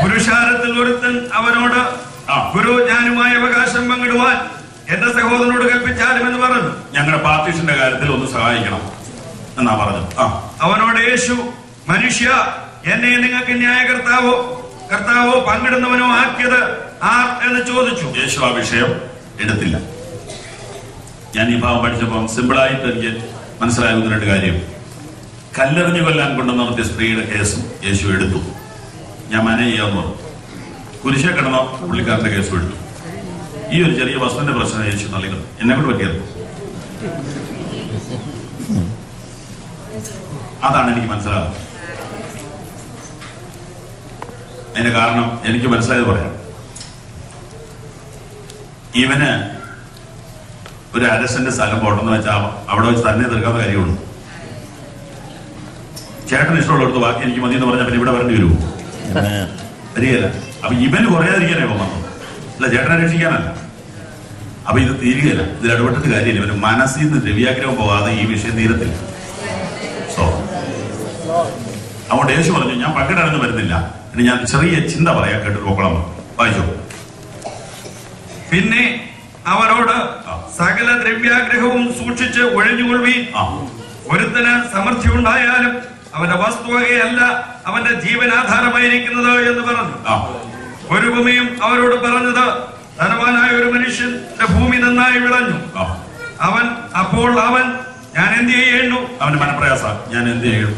പുരുഷാരത്തിൽ ഒരുത്തൻ അവനോട്, ഗുരു, ഞാനുമായി അവകാശം പങ്കിടുവാൻ എന്റെ സഹോദരനോട് കൽപ്പിച്ചാലും എന്ന് പറഞ്ഞു. ഞങ്ങളുടെ പാർട്ടീഷന്റെ കാര്യത്തിൽ ഒന്ന് സഹായിക്കണം എന്നാ പറഞ്ഞു. അവനോട് യേശു, മനുഷ്യ, എന്നെ നിങ്ങൾക്ക് ന്യായകർത്താവോ പങ്കിടുന്നവനോ ആക്കിയത് ആർ എന്ന് ചോദിച്ചു. യേശു ആ വിഷയം എടുത്തില്ല. ഞാൻ ഈ ഭാവം പഠിച്ചപ്പോൾ സിമ്പിളായിട്ട് എനിക്ക് മനസ്സിലായ ഒന്ന് രണ്ട് കാര്യം. കല്ലെറിഞ്ഞു കൊല്ലാൻ കൊണ്ടു നടത്തിയ സ്ത്രീയുടെ കേസും യേശു എടുത്തു. ഞാൻ മാനേജ് ചെയ്യാമെന്ന് പറഞ്ഞു. കുരിശെ കിടന്ന പുള്ളിക്കാരന്റെ കേസും എടുത്തു. ഈ ഒരു ചെറിയ വസ്തുവിന്റെ പ്രശ്നം യേശു നൽകുന്നു. എന്നെ കൊണ്ട് പറ്റിയത് അതാണ് എനിക്ക് മനസ്സിലാകുന്നത്. അതിന്റെ കാരണം എനിക്ക് മനസ്സിലായത് പറയാം. ഇവന് ഒരു അരസന്റെ സ്ഥലം പോട്ടെന്ന് വെച്ചാൽ അവിടെ വെച്ച് തന്നെ തീർക്കാവുന്ന കാര്യമുള്ളൂ. ചേട്ടൻ ഇഷ്ടമുള്ളടത്ത് ബാക്കി എനിക്ക് മതി എന്ന് പറഞ്ഞാൽ പിന്നെ ഇവിടെ വരേണ്ടി വരുമോ? വരികയല്ല. അപ്പൊ ഇവന് കുറയാതിരിക്കാനേ വന്നത്, അല്ല ചേട്ടനെ രക്ഷിക്കാനല്ല. അപ്പൊ ഇത് തീരുകയല്ല. ഇതിൽ ഇടപെട്ടിട്ട് കാര്യമില്ല. ഇവന് മനസ്സിൽ നിന്ന് ദ്രവ്യാഗ്രഹം പോകാതെ ഈ വിഷയം തീരത്തില്ല. അതുകൊണ്ട് യേശു പറഞ്ഞു, ഞാൻ പങ്കിടാനൊന്നും വരുന്നില്ല. ഇനി ഞാൻ ചെറിയ ചിന്ത പറയാൻ കേട്ടിട്ട് പോകണം. വായിച്ചോ. പിന്നെ അവരോട്, സകല ദ്രവ്യാഗ്രഹവും സൂക്ഷിച്ച് ഒഴിഞ്ഞുകൊള്ളുവീൻ. ഒരുത്തന് സമൃദ്ധി ഉണ്ടായാലും അവന്റെ വസ്തുവകയല്ല അവന്റെ ജീവനാധാരമായിരിക്കുന്നത് എന്ന് പറഞ്ഞു. ഒരു ഉപമയും അവരോട് പറഞ്ഞത്, ധനവാനായ ഒരു മനുഷ്യന്റെ ഭൂമി നന്നായി വിളഞ്ഞു. അപ്പോൾ അവൻ, ഞാൻ എന്ത് ചെയ്യേണ്ടു? അവന്റെ മനപ്രയാസ, ഞാൻ എന്ത് ചെയ്യണം?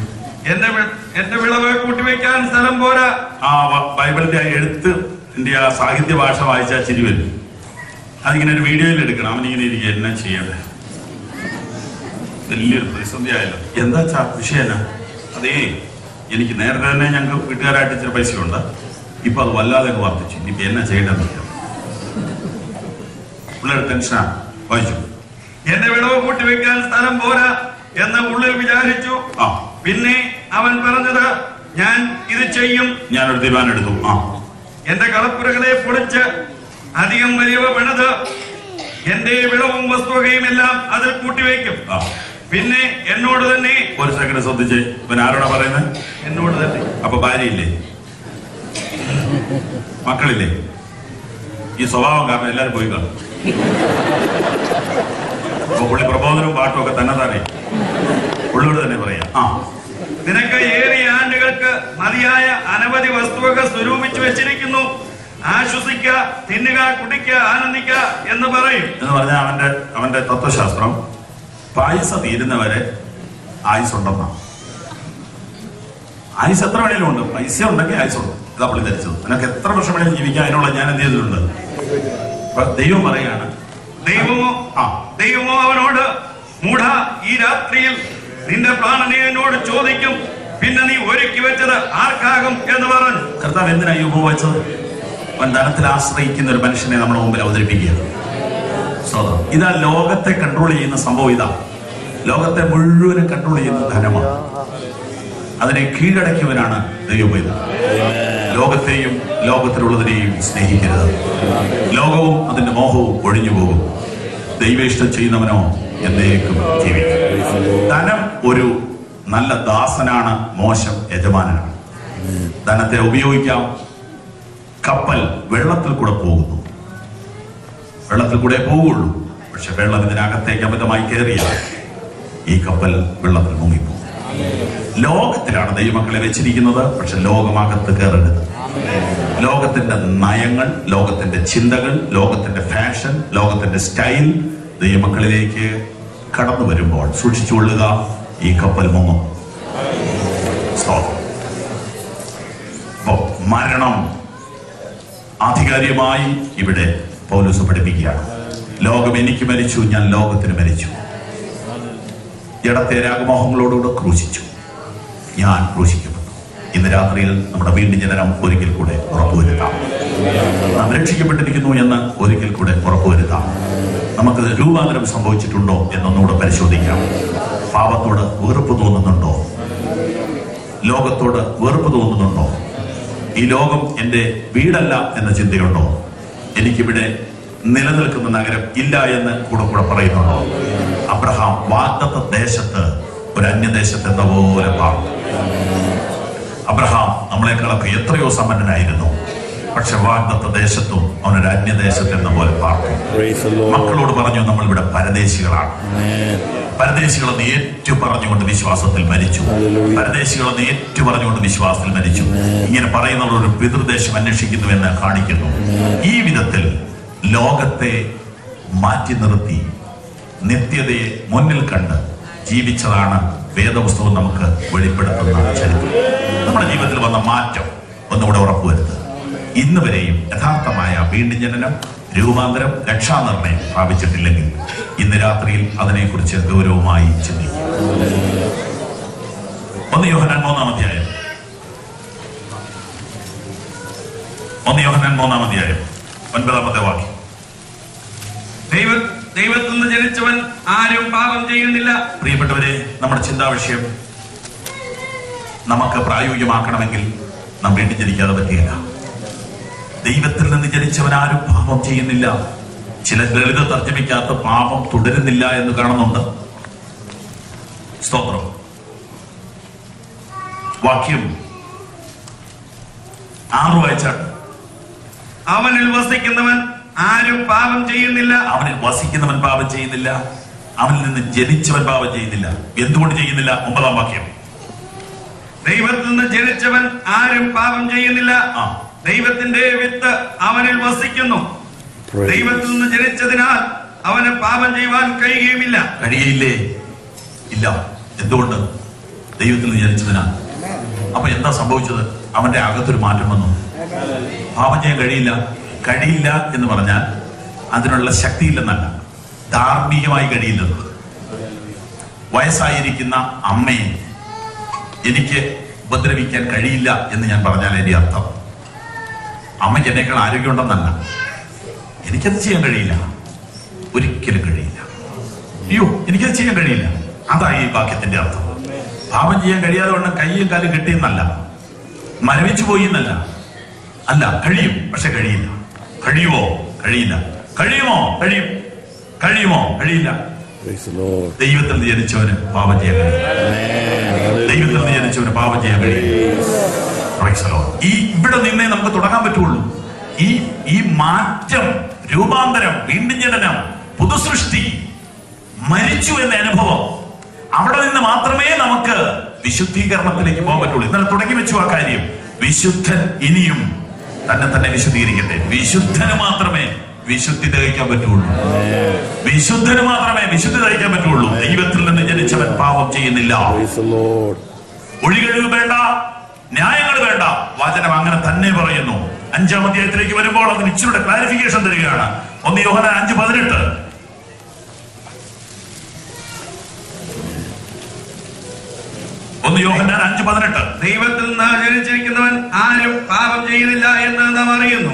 എന്റെ വിളവ് കൂട്ടിവെക്കാൻ സ്ഥലം പോരാ. ആ ബൈബിളിന്റെ എഴുത്ത് ആ സാഹിത്യ ഭാഷ വായിച്ചാൽ ചിരി വരും. അതിങ്ങനെ ഒരു വീഡിയോയിൽ എടുക്കണം. അവനിങ്ങനെ ഇരിക്കുക, എന്നാ ചെയ്യണ്ടേ? വലിയൊരു പ്രതിസന്ധി ആയല്ലോ. എന്താ വിഷയം എന്നാ? അതേ, എനിക്ക് നേരത്തെ തന്നെ ഞങ്ങൾക്ക് വീട്ടുകാരായിട്ട് ഇച്ചിരി പൈസയുണ്ട്. ഇപ്പൊ അത് വല്ലാതെ വർദ്ധിച്ചു. ഇനിയിപ്പോ എന്നാ ചെയ്യേണ്ടെന്ന് പിള്ളേരുടെ ടെൻഷനാണ്. വായിച്ചു. എന്റെ വിളവ് കൂട്ടിവെക്കാൻ സ്ഥലം പോരാ എന്ന് ഉള്ളിൽ വിചാരിച്ചു. പിന്നെ അവൻ പറഞ്ഞത്, ഞാൻ ഇത് ചെയ്യും. ഞാനൊരു തീരുമാനം എടുത്തു. എന്റെ കളപ്പുരകളെ പൊളിച്ച് അധികം വലിയവ പണിത് എന്റെ വിളവും വസ്തുവകയും എല്ലാം അതിൽ കൂട്ടിവെക്കും. പിന്നെ എന്നോട് തന്നെ. ഒരു സെക്കൻഡ് ശ്രദ്ധിച്ചേ. ഇവൻ ആരോടാ പറയുന്നത്? എന്നോട് തന്നെ. അപ്പൊ ഭാര്യയില്ലേ? മക്കളില്ലേ? ഈ സ്വഭാവം കാരണം എല്ലാരും പോയി കാണും. അപ്പൊ പുള്ളി പ്രബോധനവും പാട്ടും ഒക്കെ തന്നെ പുള്ളിയോട് തന്നെ പറയാം. നിനക്ക് ഏറിയ ആണ്ടുകൾക്ക് മതിയായ അനവധി വസ്തുവക സ്വരൂപിച്ചു വെച്ചിരിക്കുന്നു. ആശ്വസിക്ക, തിന്നുക, കുടിക്ക, ആനന്ദിക്ക എന്ന് പറയും. എന്ന് പറഞ്ഞാൽ അവന്റെ തത്വശാസ്ത്രം പൈസ തീരുന്നവരെ ആയുസുണ്ടെന്നാ. ആയുസ് എത്ര വേണേലും ഉണ്ട്. പൈസ ഉണ്ടെങ്കിൽ ആയുസുണ്ട്. ഇതാ പുള്ളി ധരിച്ചത്. നിനക്ക് എത്ര വർഷം വേണേലും ജീവിക്കാൻ അതിനുള്ള ഞാൻ എന്ത് ചെയ്തിട്ടുണ്ട്? ദൈവം പറയാണ്. ദൈവമോ അവനോട്, മൂഢ, ഈ രാത്രിയിൽ നിന്റെ പ്രാണനെ എന്നോട് ചോദിക്കും. പിന്നെ നീ ഒരുക്കി വെച്ചത് ആർക്കാകും എന്ന് പറഞ്ഞു. കർത്താവ് എന്തിനാ ഈ ഉപമ വെച്ചത്? അവൻ ധനത്തിൽ ആശ്രയിക്കുന്ന ഒരു മനുഷ്യനെ നമ്മുടെ മുമ്പിൽ അവതരിപ്പിക്കുക. ഇതാ ലോകത്തെ കൺട്രോൾ ചെയ്യുന്ന സംഭവം. ഇതാ ലോകത്തെ മുഴുവനും കൺട്രോൾ ചെയ്യുന്ന ധനമാണ്. അതിനെ കീഴടക്കിയവനാണ് ദൈവം. ലോകത്തെയും ലോകത്തിലുള്ളതിനെയും സ്നേഹിക്കരുത്. ലോകവും അതിന്റെ മോഹവും ഒഴിഞ്ഞു പോകും. ദൈവേഷ്ടം ചെയ്യുന്നവനോ എന്നേക്കും ജീവിക്കും. ധനം ഒരു നല്ല ദാസനാണ്, മോശം യജമാനാണ്. ധനത്തെ ഉപയോഗിക്കാം. കപ്പൽ വെള്ളത്തിൽ കൂടെ പോകുന്നു, വെള്ളത്തിൽ കൂടെ പോവുള്ളൂ. പക്ഷെ വെള്ളം ഇതിനകത്തേക്ക് അമിതമായി കയറിയാൽ ഈ കപ്പൽ വെള്ളത്തിൽ മുങ്ങിപ്പോകും. ലോകത്തിലാണ് ദൈവമക്കളെ വെച്ചിരിക്കുന്നത്. പക്ഷെ ലോകമകത്ത് കയറരുത്. ലോകത്തിന്റെ നയങ്ങൾ, ലോകത്തിന്റെ ചിന്തകൾ, ലോകത്തിന്റെ ഫാഷൻ, ലോകത്തിന്റെ സ്റ്റൈൽ ദൈവമക്കളിലേക്ക് കടന്നു വരുമ്പോൾ സൂക്ഷിച്ചുകൊള്ളുക, ഈ കപ്പൽ മുങ്ങും. മരണം ആധികാരികമായി ഇവിടെ പൗലോസ് പഠിപ്പിക്കുകയാണ്. ലോകം എനിക്ക് മരിച്ചു, ഞാൻ ലോകത്തിന് മരിച്ചു. ജഡത്തെ രാഗമോഹങ്ങളോടുകൂടെ ക്രൂശിച്ചു, ഞാൻ ക്രൂശിക്കപ്പെട്ടു. ഇന്ന് രാത്രിയിൽ നമ്മുടെ വീണ്ടും ജനനം ഒരിക്കൽ കൂടെ ഉറപ്പുവരുത്താം. നാം രക്ഷിക്കപ്പെട്ടിരിക്കുന്നു എന്ന് ഒരിക്കൽ കൂടെ ഉറപ്പുവരുത്താം. നമുക്ക് രൂപാന്തരം സംഭവിച്ചിട്ടുണ്ടോ എന്നൊന്നുകൂടെ പരിശോധിക്കാം. പാപത്തോട് വെറുപ്പ് തോന്നുന്നുണ്ടോ? ലോകത്തോട് വെറുപ്പ് തോന്നുന്നുണ്ടോ? ഈ ലോകം എന്റെ വീടല്ല എന്ന ചിന്തയുണ്ടോ? എനിക്കിവിടെ നിലനിൽക്കുന്ന നഗരം ഇല്ല എന്ന് കൂടെ പറയുന്നുണ്ടോ? അബ്രഹാം വാഗ്ദത്ത ദേശത്ത് ഒരു അന്യദേശത്ത് എന്ന പോലെ പാർത്തു. അബ്രഹാം നമ്മളെക്കാളൊക്കെ എത്രയോ സമ്പന്നനായിരുന്നു. പക്ഷെ വാഗ്ദത്ത ദേശത്തും അവനൊരു അന്യദേശത്ത് എന്ന പോലെ പാർത്തു. മക്കളോട് പറഞ്ഞു, നമ്മൾ ഇവിടെ പരദേശികളാണ്. പരദേശികളെന്ന് ഏറ്റു പറഞ്ഞുകൊണ്ട് വിശ്വാസത്തിൽ മരിച്ചു. പരദേശികളെന്ന് ഏറ്റു പറഞ്ഞുകൊണ്ട് വിശ്വാസത്തിൽ മരിച്ചു. ഇങ്ങനെ പറയുന്നവർ ഒരു പിതൃദേശം അന്വേഷിക്കുന്നു എന്ന് കാണിക്കുന്നു. ഈ വിധത്തിൽ ലോകത്തെ മാറ്റി നിർത്തി നിത്യതയെ മുന്നിൽ കണ്ട് ജീവിച്ചതാണ് വേദപുസ്തകം നമുക്ക് വെളിപ്പെടുത്തുന്ന ചരിത്രം. നമ്മുടെ ജീവിതത്തിൽ വന്ന മാറ്റം ഒന്നുകൂടെ ഉറപ്പുവരുത്തുക. ഇന്ന് വരെയും യഥാർത്ഥമായ വീണ്ടും ജനനം, രൂപാന്തരം, രക്ഷാനിർണയം പ്രാപിച്ചിട്ടില്ലെങ്കിൽ ഇന്ന് രാത്രിയിൽ അതിനെക്കുറിച്ച് ഗൗരവമായി ചിന്തിക്കും. 1 യോഹന്നാൻ 3-ാം അധ്യായം 9-ാമത്തെ വാക്യം. ദൈവത്തിൽ നിന്ന് ജനിച്ചവൻ ആരും പാപം ചെയ്യുന്നില്ല. പ്രിയപ്പെട്ടവരെ, നമ്മുടെ ചിന്താ വിഷയം നമുക്ക് പ്രായോഗികമാക്കണമെങ്കിൽ നാം വീണ്ടും ജനിക്കാതെ പറ്റിയില്ല. ദൈവത്തിൽ നിന്ന് ജനിച്ചവൻ ആരും പാപം ചെയ്യുന്നില്ല. ചില ലളിത തർജ്ജമയ്ക്കകത്ത് പാപം തുടരുന്നില്ല എന്ന് കാണുന്നുണ്ട്. സ്തോത്രം. വാക്യം 6 വായിച്ചാണ്. അവനിൽ വസിക്കുന്നവൻ ആരും പാപം ചെയ്യുന്നില്ല. അവനിൽ വസിക്കുന്നവൻ പാപം ചെയ്യുന്നില്ല. അവനിൽ നിന്ന് ജനിച്ചവൻ പാപം ചെയ്യുന്നില്ല. എന്തുകൊണ്ട് ചെയ്യുന്നില്ല? 9-ാം വാക്യം. ദൈവത്തിൽ നിന്ന് ജനിച്ചവൻ ആരും പാപം ചെയ്യുന്നില്ല. ദൈവത്തിന്റെ വിത്ത് അവനിൽ വസിക്കുന്നു. ദൈവത്തിൽ നിന്ന് ജനിച്ചതിനാൽ അവന് പാപം ചെയ്യുവാൻ കഴിയുകയുമില്ല. കഴിയില്ലേ? ഇല്ല. എന്തുകൊണ്ട്? ദൈവത്തിൽ നിന്ന് ജനിച്ചതിനാൽ. അപ്പൊ എന്താ സംഭവിച്ചത്? അവന്റെ അകത്തൊരു മാറ്റം വന്നു. പാപം ചെയ്യാൻ കഴിയില്ല എന്ന് പറഞ്ഞാൽ അതിനുള്ള ശക്തിയില്ലെന്നല്ല, ധാർമ്മികമായി കഴിയില്ലെന്ന്. വയസ്സായിരിക്കുന്ന അമ്മയെ എനിക്ക് ഉപദ്രവിക്കാൻ കഴിയില്ല എന്ന് ഞാൻ പറഞ്ഞാൽ എന്റെ അർത്ഥം അമ്മയ്ക്ക് എന്നേക്കാൾ ആരോഗ്യമുണ്ടെന്നല്ല. എനിക്കത് ചെയ്യാൻ കഴിയില്ല, ഒരിക്കലും കഴിയില്ല. അയ്യോ, എനിക്കത് ചെയ്യാൻ കഴിയില്ല. അതായി ഈ വാക്യത്തിന്റെ അർത്ഥം. പാപം ചെയ്യാൻ കഴിയാതെ കൊണ്ട് കയ്യും കാലും കെട്ടിയെന്നല്ല, മരവിച്ചു പോയി എന്നല്ല. അല്ല, കഴിയും, പക്ഷെ കഴിയില്ല. കഴിയുമോ? കഴിയില്ല. കഴിയുമോ? കഴിയുമോ? കഴിയില്ല. ദൈവത്തിൽ നിന്ന് ജനിച്ചവന് പാപം ചെയ്യാൻ കഴിയും. ദൈവത്തിൽ നിന്ന് ജനിച്ചവന് പാപം ചെയ്യാൻ കഴിയും. ഈ ഇവിടെ നിന്നേ നമുക്ക് തുടങ്ങാൻ പറ്റുള്ളൂ. ഈ മാറ്റം, രൂപാന്തരം, വീണ്ടും ജനനം, പുതുസൃഷ്ടി, മരിച്ചു എന്ന അനുഭവം, അവിടെ നിന്ന് മാത്രമേ നമുക്ക് വിശുദ്ധീകരണത്തിലേക്ക് പോകാൻ പറ്റുള്ളൂ. ഇന്നലെ തുടങ്ങി വെച്ചു ആ കാര്യം. വിശുദ്ധൻ ഇനിയും തന്നെ വിശുദ്ധീകരിക്കട്ടെ. വിശുദ്ധന് മാത്രമേ വിശുദ്ധി തെളിയിക്കാൻ പറ്റുള്ളൂ. വിശുദ്ധന് മാത്രമേ വിശുദ്ധി തെളിയിക്കാൻ പറ്റുള്ളൂ. ദൈവത്തിൽ നിന്ന് ജനിച്ചവൻ പാപം ചെയ്യുന്നില്ല. ഒഴികഴിവ് വേണ്ട, ന്യായങ്ങൾ വേണ്ട. വചനം അങ്ങനെ തന്നെ പറയുന്നു. 5-ാം അധ്യായത്തിലേക്ക് വരുമ്പോൾ അതിന് ഇച്ചിരി ക്ലാരിഫിക്കേഷൻ തരികയാണ്. 1 യോഹന്നാൻ 5:18. 1 യോഹന്നാൻ 5:18. ദൈവത്തിൽ നിന്ന് ജനിച്ചിരിക്കുന്നവൻ ആരും പാപം ചെയ്യുന്നില്ല എന്ന് നാം അറിയുന്നു.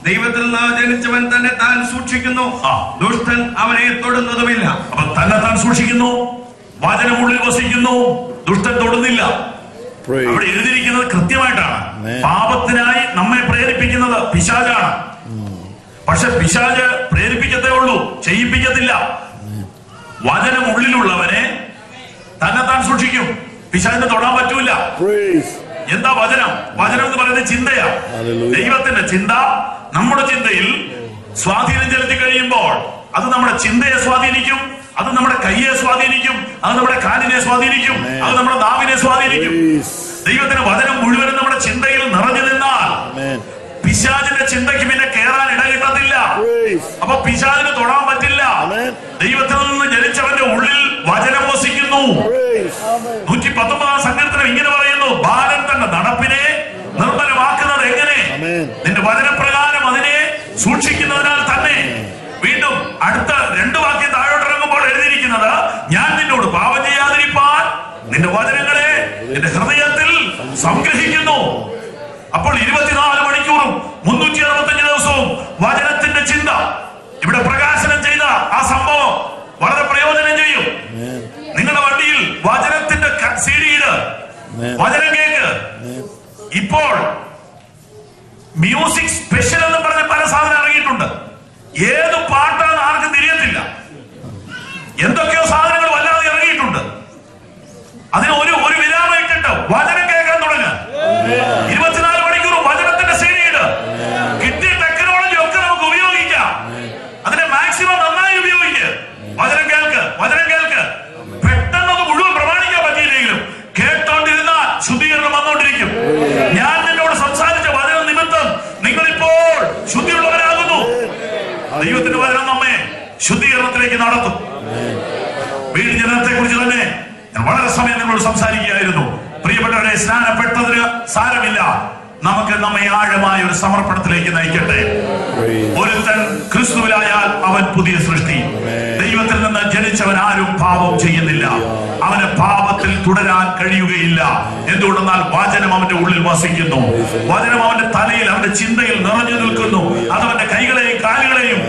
ദൈവത്തിൽ നിന്ന് ജനിച്ചവൻ തന്നെ താൻ സൂക്ഷിക്കുന്നു, ദുഷ്ടൻ അവനെ തൊടുന്നതുമില്ല. അപ്പൊ തന്നെ താൻ സൂക്ഷിക്കുന്നു, വചനമുള്ളിൽ വസിക്കുന്നു, ദുഷ്ടൻ തൊടുന്നില്ല. അവിടെ എഴുതിയിരിക്കുന്നത് കൃത്യമായിട്ടാണ്. പാപത്തിനായി നമ്മെ പ്രേരിപ്പിക്കുന്നത് പിശാചാണ്. പക്ഷെ പിശാച് പ്രേരിപ്പിക്കത്തേ ഉള്ളൂ, ചെയ്യിപ്പിക്കത്തില്ല. വചനം ഉള്ളിലുള്ളവനെ തന്നെ താൻ സൂക്ഷിക്കും, പിശാചിനെ തൊടാൻ പറ്റൂല. എന്താ വചനം? വചനം എന്ന് പറയുന്നത് ചിന്തയാ. ദൈവത്തിന്റെ ചിന്ത നമ്മുടെ ചിന്തയിൽ സ്വാധീനം ചെലുത്തി കഴിയുമ്പോൾ അത് നമ്മുടെ ചിന്തയെ സ്വാധീനിക്കും, അത് നമ്മുടെ കൈയെ സ്വാധീനിക്കും, അത് നമ്മുടെ കാലിനെ സ്വാധീനിക്കും, അത് നമ്മുടെ നാവിനെ സ്വാധീനിക്കും. ദൈവത്തിന്റെ വചനം മുഴുവനും നമ്മുടെ ചിന്തയിൽ നിറഞ്ഞു നിന്നാൽ പിശാചിന്റെ ചിന്തയ്ക്ക് പിന്നെ കേറാൻ ഇടകിട്ടത്തില്ല. അപ്പൊ പിശാചിന് തൊടാൻ പറ്റില്ല. ദൈവത്തിൽ നിന്ന് ജനിച്ചവന്റെ ഉള്ളിൽ വചനം വസിക്കുന്നു. 119 സങ്കീർത്തനം ഇങ്ങനെ പറയുന്നു, ബാലൻ തന്റെ നടപ്പിനെ നിർമ്മലമാക്കുന്നത് എങ്ങനെ? നിന്റെ വചനപ്രകാരം അതിനെ സൂക്ഷിക്കുന്നതിനാൽ തന്നെ. വീണ്ടും അടുത്ത 2 വാക്യം താഴോട്ടിറങ്ങുമ്പോൾ എഴുതിയിരിക്കുന്നത്, ഞാൻ നിന്നോട് പാപം ചെയ്യാതിരിപ്പാൻ നിന്റെ വചനങ്ങളെ നിന്റെ ഹൃദയത്തിൽ സംഗ്രഹിക്കുന്നു. അപ്പോൾ 24 മണിക്കൂറും 365 ദിവസവും വചനത്തിന്റെ ചിന്ത ഇവിടെ പ്രകാശനം ചെയ്ത ആ സംഭവം വളരെ പ്രയോജനം ചെയ്യും. നിങ്ങളുടെ വണ്ടിയിൽ വചനത്തിന്റെ സീഡിയിട്, വചനം കേക്ക്. ഇപ്പോൾ മ്യൂസിക് സ്പെഷ്യൽ എന്ന് പറഞ്ഞ പല സാധനം ഇറങ്ങിയിട്ടുണ്ട്. ഏത് പാട്ടാണ് ആർക്കും തിരിയത്തില്ല. എന്തൊക്കെയോ സാധനങ്ങൾ വല്ലാതെ ഇറങ്ങിയിട്ടുണ്ട്. അതിന് ഒരു വിരാമം ഇട്ടിട്ട് വചനം കേൾക്കാൻ തുടങ്ങുക. 24 മണിക്കൂർ വചനത്തിന്റെ സീഡിയിട്. കിട്ടിയ ടെക്നോളജി ഒക്കെ നമുക്ക് ഉപയോഗിക്കാം. അതിനെ മാക്സിമം നന്നായി ഉപയോഗിക്കുക. വചനം കേൾക്ക്, വചനം കേൾക്ക്. പെട്ടെന്നത് മുഴുവൻ പ്രമാണിക്കാൻ പറ്റിയില്ലെങ്കിലും കേട്ടോണ്ടിരുന്നാൽ ശുദ്ധീകരണം വന്നോണ്ടിരിക്കും. ഞാൻ നിന്നോട് സംസാരിച്ച വചനം നിമിത്തം നിങ്ങളിപ്പോൾ ശുദ്ധിയുള്ളവരാകുന്നു. ദൈവത്തിന്റെ വചനം നമ്മെ ശുദ്ധീകരണത്തിലേക്ക് നടത്തും. വീട് ജനത്തെ കുറിച്ച് തന്നെ ഞാൻ വളരെ സമയം നിങ്ങളോട് സംസാരിക്കുകയായിരുന്നു. പ്രിയപ്പെട്ടവരെ, സ്നാനപ്പെട്ടതിന് സാരമില്ല, നമുക്ക് നമ്മെ ആഴമായ ഒരു സമർപ്പണത്തിലേക്ക് നയിക്കട്ടെ. ഒരുത്തൻ ക്രിസ്തുവിലായാൽ അവൻ പുതിയ സൃഷ്ടി. ദൈവത്തിൽ നിന്ന് ജനിച്ചവൻ ആരും പാപം ചെയ്യുന്നില്ല. അവന് പാപത്തിൽ തുടരാൻ കഴിയുകയില്ല. എന്തുകൊണ്ടെന്നാൽ വചനം അവന്റെ ഉള്ളിൽ വസിക്കുന്നു. വചനം അവന്റെ തലയിൽ, അവന്റെ ചിന്തയിൽ നിറഞ്ഞു നിൽക്കുന്നു. അത് അവന്റെ കൈകളെയും കാലുകളെയും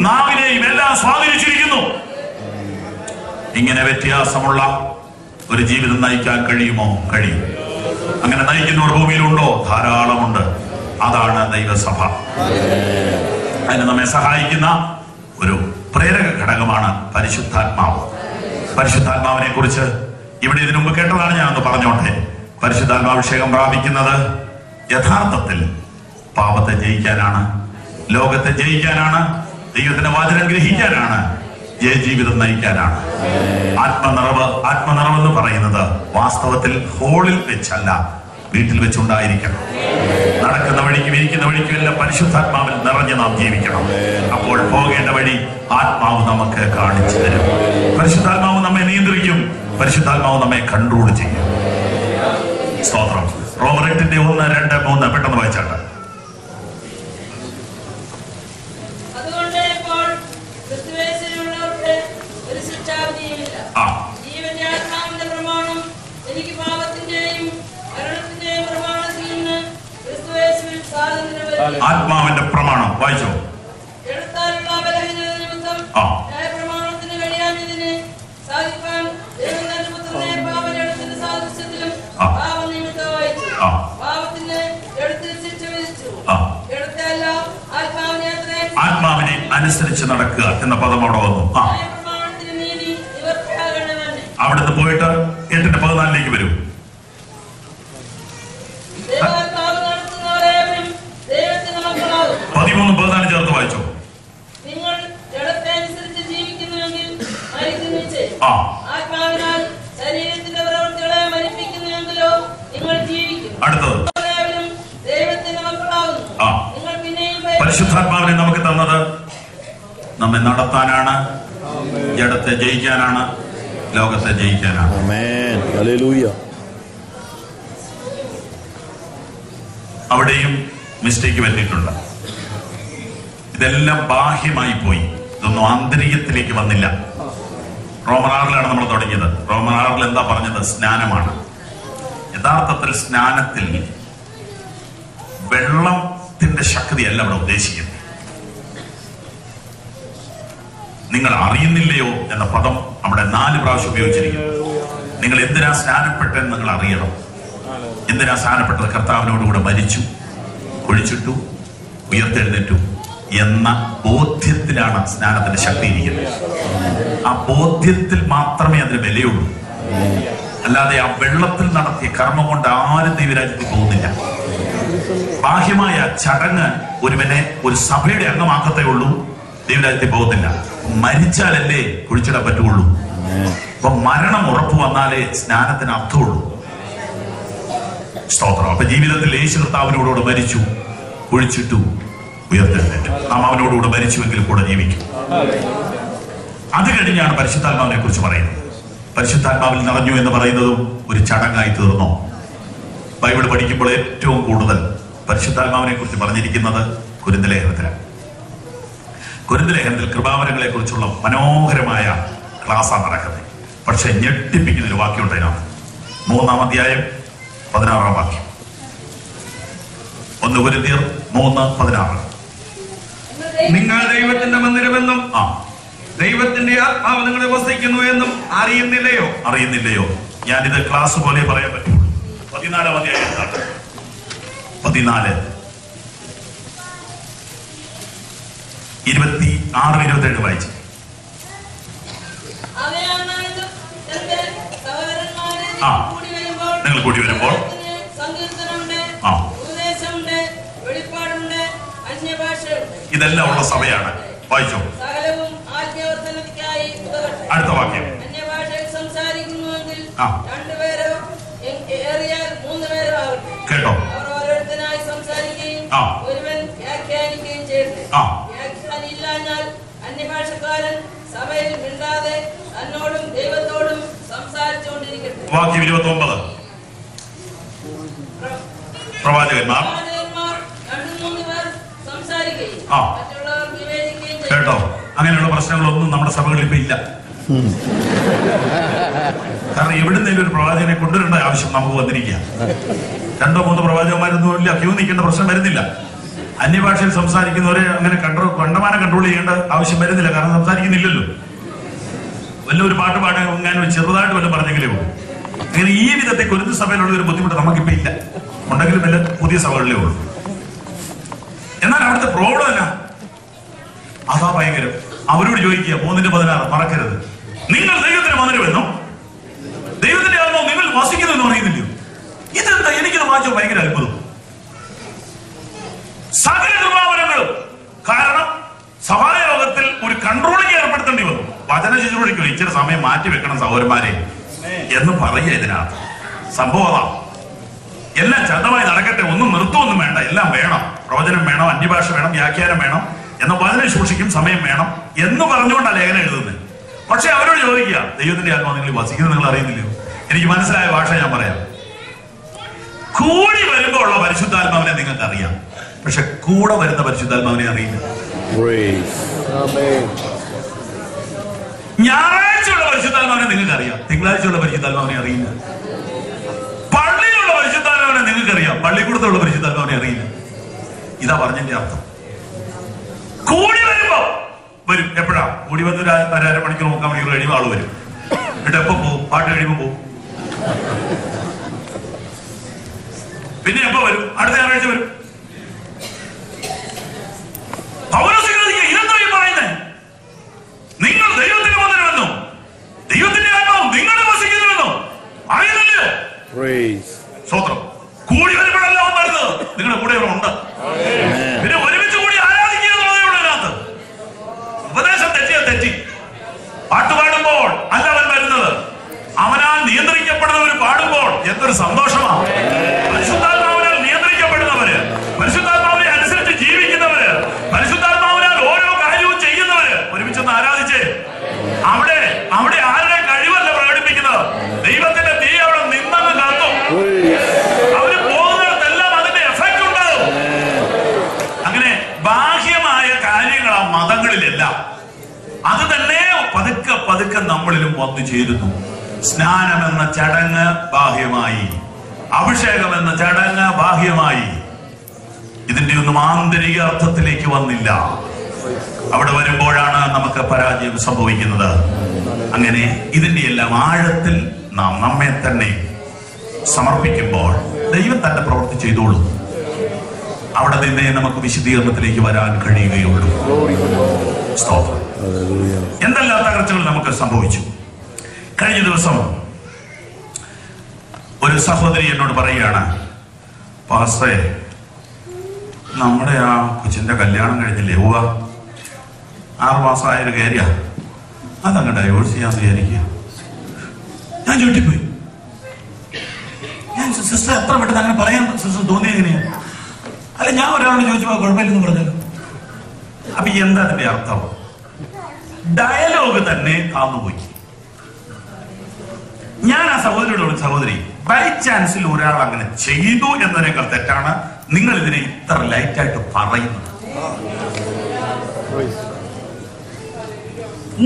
നാവിനെയും എല്ലാം സ്വാധീനിച്ചിരിക്കുന്നു. ഇങ്ങനെ വ്യത്യാസമുള്ള ഒരു ജീവിതം നയിക്കാൻ കഴിയുമോ? കഴിയും. അങ്ങനെ നയിക്കുന്നവർ ഭൂമിയിലുണ്ടോ? ധാരാളമുണ്ട്. അതാണ് ദൈവസഭ. അതിന് നമ്മെ സഹായിക്കുന്ന ഒരു പ്രേരക ഘടകമാണ് പരിശുദ്ധാത്മാവ്. പരിശുദ്ധാത്മാവിനെ കുറിച്ച് ഇവിടെ ഇതിനു മുമ്പ് കേട്ടതാണ്. ഞാനൊന്ന് പറഞ്ഞോട്ടെ. പരിശുദ്ധാത്മാഭിഷേകം പ്രാപിക്കുന്നത് യഥാർത്ഥത്തിൽ പാപത്തെ ജയിക്കാനാണ്, ലോകത്തെ ജയിക്കാനാണ്, ദൈവത്തിന്റെ വചനം ഗ്രഹിക്കാനാണ്, ജയജീവിതം നയിക്കാനാണ്. ആത്മനിറവ് എന്ന് പറയുന്നത് വാസ്തവത്തിൽ ഹോളിൽ വെച്ചല്ല, വീട്ടിൽ വെച്ചുണ്ടായിരിക്കണം. നടക്കുന്ന വഴിക്കും ഇരിക്കുന്ന വഴിക്കും എല്ലാം പരിശുദ്ധാത്മാവിൽ നിറഞ്ഞ് നാം ജീവിക്കണം. അപ്പോൾ പോകേണ്ട വഴി ആത്മാവ് നമുക്ക് കാണിച്ചു തരും. പരിശുദ്ധാത്മാവ് നമ്മെ നിയന്ത്രിക്കും. പരിശുദ്ധാത്മാവ് നമ്മെ കൺട്രോൾ ചെയ്യും. സ്തോത്രം. റോമർ 8:1-2-3 പെട്ടെന്ന് വായിച്ചാട്ടെ. ആത്മാവിന്റെ പ്രമാണം വായിച്ചോ. ആത്മാവിനെ അനുസരിച്ച് നടക്കുക എന്ന പദം അവിടെ വന്നു. അവിടുന്ന് പോയിട്ട് 8:14 വരും. ചേർത്ത് വായിച്ചോ. അടുത്തത് പരിശുദ്ധാത്മാവിനെ നമുക്ക് തന്നത് നമ്മെ നടത്താനാണ്, ജഡത്തെ ജയിക്കാനാണ്, ലോകത്തെ ജയിക്കാനാണ്. അവിടെയും മിസ്റ്റേക്ക് പറ്റിയിട്ടുണ്ട്. ഇതെല്ലാം ബാഹ്യമായി പോയി, ഇതൊന്നും ആന്തരികത്തിലേക്ക് വന്നില്ല. റോമർ 6 നമ്മൾ തുടങ്ങിയത്. റോമർ 6 എന്താ പറഞ്ഞത്? സ്നാനമാണ്. യഥാർത്ഥത്തിൽ സ്നാനത്തിൽ വെള്ളത്തിന്റെ ശക്തിയല്ല അവിടെ ഉദ്ദേശിക്കുന്നത്. നിങ്ങൾ അറിയുന്നില്ലയോ എന്ന പദം അവിടെ 4 പ്രാവശ്യം ഉപയോഗിച്ചിരിക്കുന്നു. നിങ്ങൾ എന്തിനാ സ്നാനപ്പെട്ടെന്ന് നിങ്ങൾ അറിയണം. എന്തിനാ സ്നാനപ്പെട്ടത്? കർത്താവിനോടുകൂടെ മരിച്ചു, കുഴിച്ചിട്ടു, ഉയർത്തെഴുന്നേറ്റു എന്ന ബോധ്യത്തിലാണ് സ്നാനത്തിന്റെ ശക്തി ഇരിക്കുന്നത്. ആ ബോധ്യത്തിൽ മാത്രമേ അതിന് വിലയുള്ളൂ. അല്ലാതെ ആ വെള്ളത്തിൽ നടത്തിയ കർമ്മം കൊണ്ട് ആരും ദൈവരാജ്യത്തിൽ പോകുന്നില്ല. ബാഹ്യമായ ചടങ്ങ് ഒരുവനെ ഒരു സഭയുടെ അംഗമാക്കത്തേ ഉള്ളൂ, ദൈവരാജ്യത്തിൽ പോകത്തില്ല. മരിച്ചാലല്ലേ കുഴിച്ചിടാൻ പറ്റുള്ളൂ. അപ്പൊ മരണം ഉറപ്പു വന്നാലേ സ്നാനത്തിന് അർത്ഥമുള്ളൂ. സ്തോത്രം. അപ്പൊ ജീവിതത്തിൽ യേശു കർത്താവിനോടുകൂടെ മരിച്ചു, കുഴിച്ചിട്ടു, ഉയർത്തെഴുന്നേറ്റു. നാം അവനോടുകൂടെ മരിച്ചുവെങ്കിൽ കൂടെ ജീവിക്കും. അത് കഴിഞ്ഞാണ് പരിശുദ്ധാത്മാവിനെ കുറിച്ച് പറയുന്നത്. പരിശുദ്ധാത്മാവിൽ നിറഞ്ഞു എന്ന് പറയുന്നതും ഒരു ചടങ്ങായി തീർന്നോ? ബൈബിൾ പഠിക്കുമ്പോൾ ഏറ്റവും കൂടുതൽ പരിശുദ്ധാത്മാവിനെ കുറിച്ച് പറഞ്ഞിരിക്കുന്നത് കൊരിന്ത്യർ ലേഖനത്തിലാണ്. കൊരിന്ത്യർ ലേഖനത്തിൽ കൃപാവരങ്ങളെ കുറിച്ചുള്ള മനോഹരമായ ക്ലാസ്സാണ് നടക്കുന്നത്. പക്ഷെ ഞെട്ടിപ്പിക്കുന്ന ഒരു വാക്യം ഉണ്ടായിരുന്നു. 3-ാം അധ്യായം 16-ാം വാക്യം. 1 കൊരിന്ത്യർ 3:16. നിങ്ങൾ ദൈവത്തിന്റെ മന്ദിരമെന്നും ദൈവത്തിന്റെ ആത്മാവ് നിങ്ങളെ വസിക്കുന്നു എന്നും അറിയുന്നില്ലയോ? ഞാനിത് ക്ലാസ് പോലെ പറയാൻ പറ്റുള്ളൂ. 14-ാം അധ്യായം 14, 26-27 വായിച്ചു. നിങ്ങൾ കൂടി വരുമ്പോൾ ഇതെല്ലാം ഉള്ള സഭയാണ്. വായിച്ചോ അടുത്ത വാക്യം. കേട്ടോ? വാക്യം 29. പ്രവാചകന്മാർ കേട്ടോ? അങ്ങനെയുള്ള പ്രശ്നങ്ങളൊന്നും നമ്മുടെ സഭകളിൽ ഇപ്പൊ ഇല്ല. കാരണം എവിടുന്നേലും ഒരു പ്രവാചകനെ കൊണ്ടുവരേണ്ട ആവശ്യം നമുക്ക് വന്നിരിക്കുക. 2-3 പ്രവാചകന്മാരൊന്നും ഇല്ല, ക്യൂ നിൽക്കേണ്ട പ്രശ്നം വരുന്നില്ല. അന്യഭാഷയിൽ സംസാരിക്കുന്നവരെ അങ്ങനെ കണ്ടമാനം കൺട്രോൾ ചെയ്യേണ്ട ആവശ്യം വരുന്നില്ല. കാരണം സംസാരിക്കുന്നില്ലല്ലോ. വലിയൊരു പാട്ട് പാടാൻ ചെറുതായിട്ട് വല്ലതും പറഞ്ഞെങ്കിലേ ഉള്ളൂ. അങ്ങനെ ഈ വിധത്തിൽ കൊരിന്ത്യർ സഭയിലുള്ള ഒരു ബുദ്ധിമുട്ട് നമുക്കിപ്പോ ഇല്ല. ഉണ്ടെങ്കിലും വല്ല പുതിയ സഭകളിലേ ഉള്ളൂ. എന്നാൽ അവിടുത്തെ പ്രോബ്ലം അല്ല, അതാ ഭയങ്കരം. അവരോട് ചോദിക്കുക 3:16 മറക്കരുത്. നിങ്ങൾ ദൈവത്തിന്റെ മന്ദിരമെന്നോ ദൈവത്തിന്റെ ആത്മാവ് നിങ്ങൾ വസിക്കുന്നു എന്ന് പറയുന്നില്ലയോ? ഇതെന്താ? എനിക്കത് വായിച്ചോ ഭയങ്കര അത്ഭുതം. സകല കൃപാവരങ്ങളും. കാരണം സഭായോഗത്തിൽ ഒരു കൺട്രോളിംഗ് ഏർപ്പെടുത്തേണ്ടി വന്നു. വചന ശുശ്രൂഷയ്ക്ക് ഇച്ചിരി സമയം മാറ്റി വെക്കണം സഹോദരന്മാരെ എന്ന് പറയുക. ഇതിനകത്ത് സംഭവം അതാ. എല്ലാം ചന്തമായി നടക്കട്ടെ, ഒന്നും നിർത്തുമൊന്നും വേണ്ട, എല്ലാം വേണം. പ്രവചനം വേണം, അന്യഭാഷ വേണം, വ്യാഖ്യാനം വേണം, എന്ന വചന ശുശ്രൂഷയ്ക്കും സമയം വേണം എന്ന് പറഞ്ഞുകൊണ്ടാണ് ലേഖനം എഴുതുന്നത്. പക്ഷെ അവരോട് ചോദിക്കുക, ദൈവത്തിന്റെ ആത്മാവ് നിങ്ങൾ വസിക്കുന്നത് നിങ്ങൾ അറിയുന്നില്ലയോ? എനിക്ക് മനസ്സിലായ ഭാഷ ഞാൻ പറയാം. കൂടി വരുമ്പോൾ ഉള്ള പരിശുദ്ധാത്മാവിനെ നിങ്ങൾക്ക് അറിയാം, പക്ഷെ കൂടെ വരുന്ന പരിശുദ്ധാത്മാവിനെ അറിയില്ല. ഞായറാഴ്ചയുള്ള പരിശുദ്ധാത്മാവിനെ നിങ്ങൾക്ക് അറിയാം, തിങ്കളാഴ്ചയുള്ള പരിശുദ്ധാത്മാവിനെ അറിയില്ല. പള്ളിയിലുള്ള പരിശുദ്ധാത്മാവിനെ നിങ്ങൾക്ക് അറിയാം, പള്ളിക്കൂടത്തുള്ള പരിശുദ്ധാത്മാവിനെ അറിയില്ല. ഇതാ പറഞ്ഞതിന്റെ അർത്ഥം. കൂടി വരുമ്പോ വരും. എപ്പോഴാ കൂടി വന്ന് 1.5 മണിക്കൂർ 3 മണിക്കൂർ കഴിയുമ്പോൾ ആള് വരും. എന്നിട്ട് എപ്പോ പോകും? പാട്ട് കഴിയുമ്പോ പോകും. പിന്നെ എപ്പോ വരും? അടുത്ത ഞായറാഴ്ച വരും. ഇതെന്താ പറയുന്നേ? നിങ്ങൾ ദൈവത്തിന് മന്ദിരമെന്നോ ദൈവത്തിന്റെ ആത്മാവ് നിങ്ങളെ വസിക്കുന്നുവെന്നോ അറിയുന്നില്ലേ? സ്വത്രം. കൂടി വരുമ്പോഴല്ല വരുന്നത്, നിങ്ങളുടെ കൂടെ ഉണ്ട്. പിന്നെ ഒരുമിച്ച് കൂടി ആരാധിക്കുക എന്നുള്ളതേ അതിനകത്ത്. ഉപദേശം തെറ്റി പാട്ടുപാടുമ്പോൾ അല്ല അവൻ വരുന്നത്, അവനാൽ നിയന്ത്രിക്കപ്പെടുന്നവർ പാടുമ്പോൾ എന്തൊരു സന്തോഷമാണ്. പരിശുദ്ധാത്മാവിനാൽ നിയന്ത്രിക്കപ്പെടുന്നവര്, പരിശുദ്ധാത്മാവിനെ അനുസരിച്ച് ജീവിക്കുന്നവര്, പരിശുദ്ധാത്മാവിനാൽ ഓരോ കാര്യവും ചെയ്യുന്നവര് ഒരുമിച്ചൊന്ന് ആരാധിച്ചേ. അവിടെ ആരുടെ കഴിവല്ല പ്രകടിപ്പിക്കുന്നത്, ദൈവത്തിന്റെ തീ അവിടെ നിന്നങ്ങ് കാത്തും. അവര് പോകുന്നിടത്തെല്ലാം അതിന്റെ എഫക്ട് ഉണ്ടാകും. അങ്ങനെ ബാഹ്യമായ കാര്യങ്ങൾ ആ മതങ്ങളിലെല്ലാം അത് തന്നെ പതുക്കെ നമ്മളിലും വന്നു ചേരുന്നു. സ്നാനം എന്ന ചടങ്ങ് ബാഹ്യമായി, അഭിഷേകം എന്ന ചടങ്ങ് ബാഹ്യമായി, ഇതിന്റെ ഒന്നും ആന്തരിക അർത്ഥത്തിലേക്ക് വന്നില്ല. അവിടെ വരുമ്പോഴാണ് നമുക്ക് പരാജയം സംഭവിക്കുന്നത്. അങ്ങനെ ഇതിന്റെ എല്ലാം ആഴത്തിൽ നാം നമ്മെ തന്നെ സമർപ്പിക്കുമ്പോൾ ദൈവം തന്റെ പ്രവൃത്തി ചെയ്തോളും. അവിടെ നിന്നേ നമുക്ക് വിശദീകരണത്തിലേക്ക് വരാൻ കഴിയുകയുള്ളൂ. സ്തോത്രം. എന്തെല്ലാം തകർച്ചകൾ നമുക്ക് സംഭവിച്ചു. കഴിഞ്ഞ ദിവസം ഒരു സഹോദരി എന്നോട് പറയുകയാണ്, പാസ്റ്ററെ, നമ്മുടെ ആ കൊച്ചിന്റെ കല്യാണം കഴിഞ്ഞില്ലേ, 6 മാസമായൊരു കാര്യ, അതങ്ങ് ഡൈവോഴ്സ് ചെയ്യാന്ന് വിചാരിക്കുക. ഞാൻ ചുട്ടിപ്പോയി. ഞാൻ സിസ്റ്റർ എത്ര പെട്ടെന്ന് അങ്ങനെ പറയാൻ സിസ്റ്റർ തോന്നി എങ്ങനെയാ? അല്ല, ഞാൻ ഒരാളോട് ചോദിച്ചപ്പോ കുഴപ്പമില്ലെന്ന് പറഞ്ഞല്ലോ. അപ്പൊ എന്താ അതിന്റെ അർത്ഥം? ഡയലോഗ് തന്നെ കാന്നുപോയി. ഞാൻ ആ സഹോദരിയോട്, സഹോദരി, ബൈ ചാൻസിൽ ഒരാൾ അങ്ങനെ ചെയ്തു എന്നതിനേക്കാൾ തെറ്റാണ് നിങ്ങൾ ഇതിനെ ഇത്ര ലൈറ്റായിട്ട് പറയുന്നത്.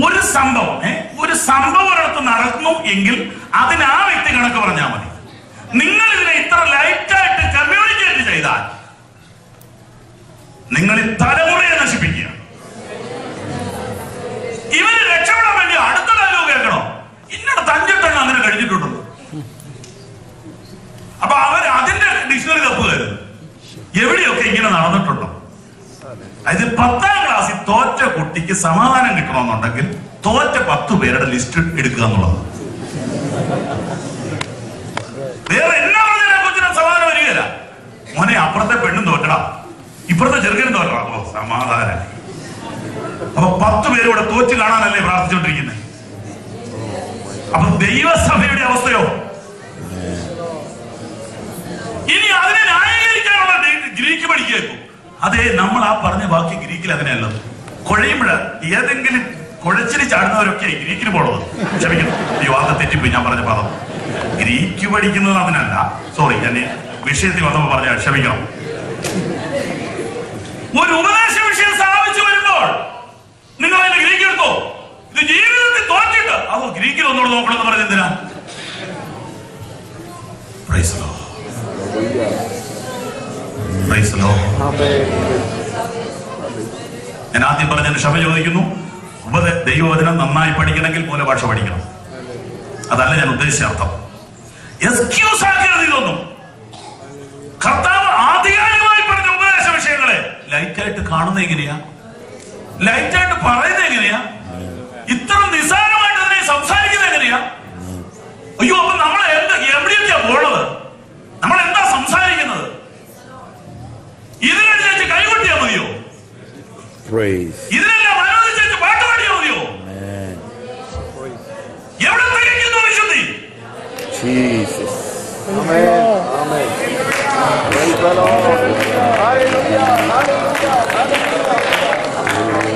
ഒരു സംഭവം ഒരിടത്ത് നടന്നു എങ്കിൽ അതിന് ആ വ്യക്തി കണക്ക് പറഞ്ഞാൽ മതി. നിങ്ങൾ ഇതിനെ ഇത്ര ലൈറ്റായിട്ട് കമ്മ്യൂണിക്കേറ്റ് ചെയ്താൽ നിങ്ങൾ ഈ തലമുറയെ നശിപ്പിക്കുക. ഇവര് രക്ഷപ്പെടാൻ വേണ്ടി അടുത്ത ഡയലോഗ് കേൾക്കണോ? ഇന്നടെ തഞ്ചിട്ടങ്ങ് അങ്ങനെ കഴിഞ്ഞിട്ടുണ്ടെന്ന്. അപ്പൊ അവർ അതിന്റെ ഡിക്ഷണറി തപ്പുകയായിരുന്നു. എവിടെയൊക്കെ ഇങ്ങനെ നടന്നിട്ടുണ്ടോ? അതായത് 10ാം ക്ലാസ്സിൽ തോറ്റ കുട്ടിക്ക് സമാധാനം കിട്ടണമെന്നുണ്ടെങ്കിൽ തോറ്റ 10 പേരുടെ ലിസ്റ്റ് എടുക്കുക എന്നുള്ളത്. വേറെ എന്നാ പറഞ്ഞാൽ കൊച്ചിന് സമാധാനം വരികയില്ല. മോനെ, അപ്പുറത്തെ പെണ്ണും തോറ്റടാ, ഇപ്പുറത്തെ ചെറുക്കനും തോറ്റടാ, ഓ സമാധാനം. അപ്പൊ 10 പേരോടെ തോറ്റ് കാണാനല്ലേ പ്രാർത്ഥിച്ചുകൊണ്ടിരിക്കുന്നത്. അപ്പൊ ദൈവസഭയുടെ അവസ്ഥയോ? ഇനി അതിനെ ന്യായീകരിക്കാനുള്ള ഗ്രീക്ക് പഠിക്കേക്കും. അതെ, നമ്മൾ ആ പറഞ്ഞ വാക്യം ഗ്രീക്കിൽ അങ്ങനെയല്ലോ. കുഴയുമ്പോൾ ഏതെങ്കിലും കുഴച്ചിന് ചാടുന്നവരൊക്കെ ഗ്രീക്കിന് പോണത്. ക്ഷമിക്കണം, വിവാദം തെറ്റിപ്പോയി ഞാൻ പറഞ്ഞ പദം. ഗ്രീക്ക് പഠിക്കുന്നത് അതിനല്ല. സോറി, ഞാൻ വിഷയത്തിൽ വന്നപ്പോ പറഞ്ഞ ക്ഷമിക്കണം. ഒരു ഉപദേശ വിഷയം സ്ഥാപിച്ചു വരുമ്പോൾ നിങ്ങൾ അതിന്റെ ഗ്രീക്ക് എടുത്തോ. ഇത് ജീവിതത്തിൽ തോറ്റിട്ട് അതോ ഗ്രീക്കിൽ ഒന്നുകൂടെ നോക്കണമെന്ന് പറഞ്ഞ എന്തിനാ? Praise the Lord. Praise the Lord. ഞാൻ ആദ്യം പറഞ്ഞതിന് ക്ഷമ ചോദിക്കുന്നു. ദൈവവചനം നന്നായി പഠിക്കണമെങ്കിൽ മൂലഭാഷ പഠിക്കണം. അതല്ല ഞാൻ ഉദ്ദേശിച്ച അർത്ഥം. എക്സ്ക്യൂസ് ആക്കരുത് ഇതൊന്നും. കർത്താവ് ആധികാരികമായി പറഞ്ഞ ഉപദേശ വിഷയങ്ങളെ ലൈറ്റായിട്ട് കാണുന്നത് എങ്ങനെയാ? ലൈറ്റായിട്ട് പറയുന്നത് എങ്ങനെയാ? ഇത്ര നിസ്സാരമായിട്ട് അതിനെ സംസാരിക്കുന്നത് എങ്ങനെയാ? അയ്യോ, അപ്പൊ നമ്മൾ എവിടെയൊക്കെയാ പോണത്? നമ്മൾ എന്താ സംസാരിക്കുന്നത്? ഇതിനനുസരിച്ച് കൈകൊട്ടിയാ മതിയോ? ഇതിനെല്ലാം അനുവദിച്ചു പാട്ട് പാടിയാ മതിയോ? എവിടെ തികയ്ക്കുന്നു വിശുദ്ധി?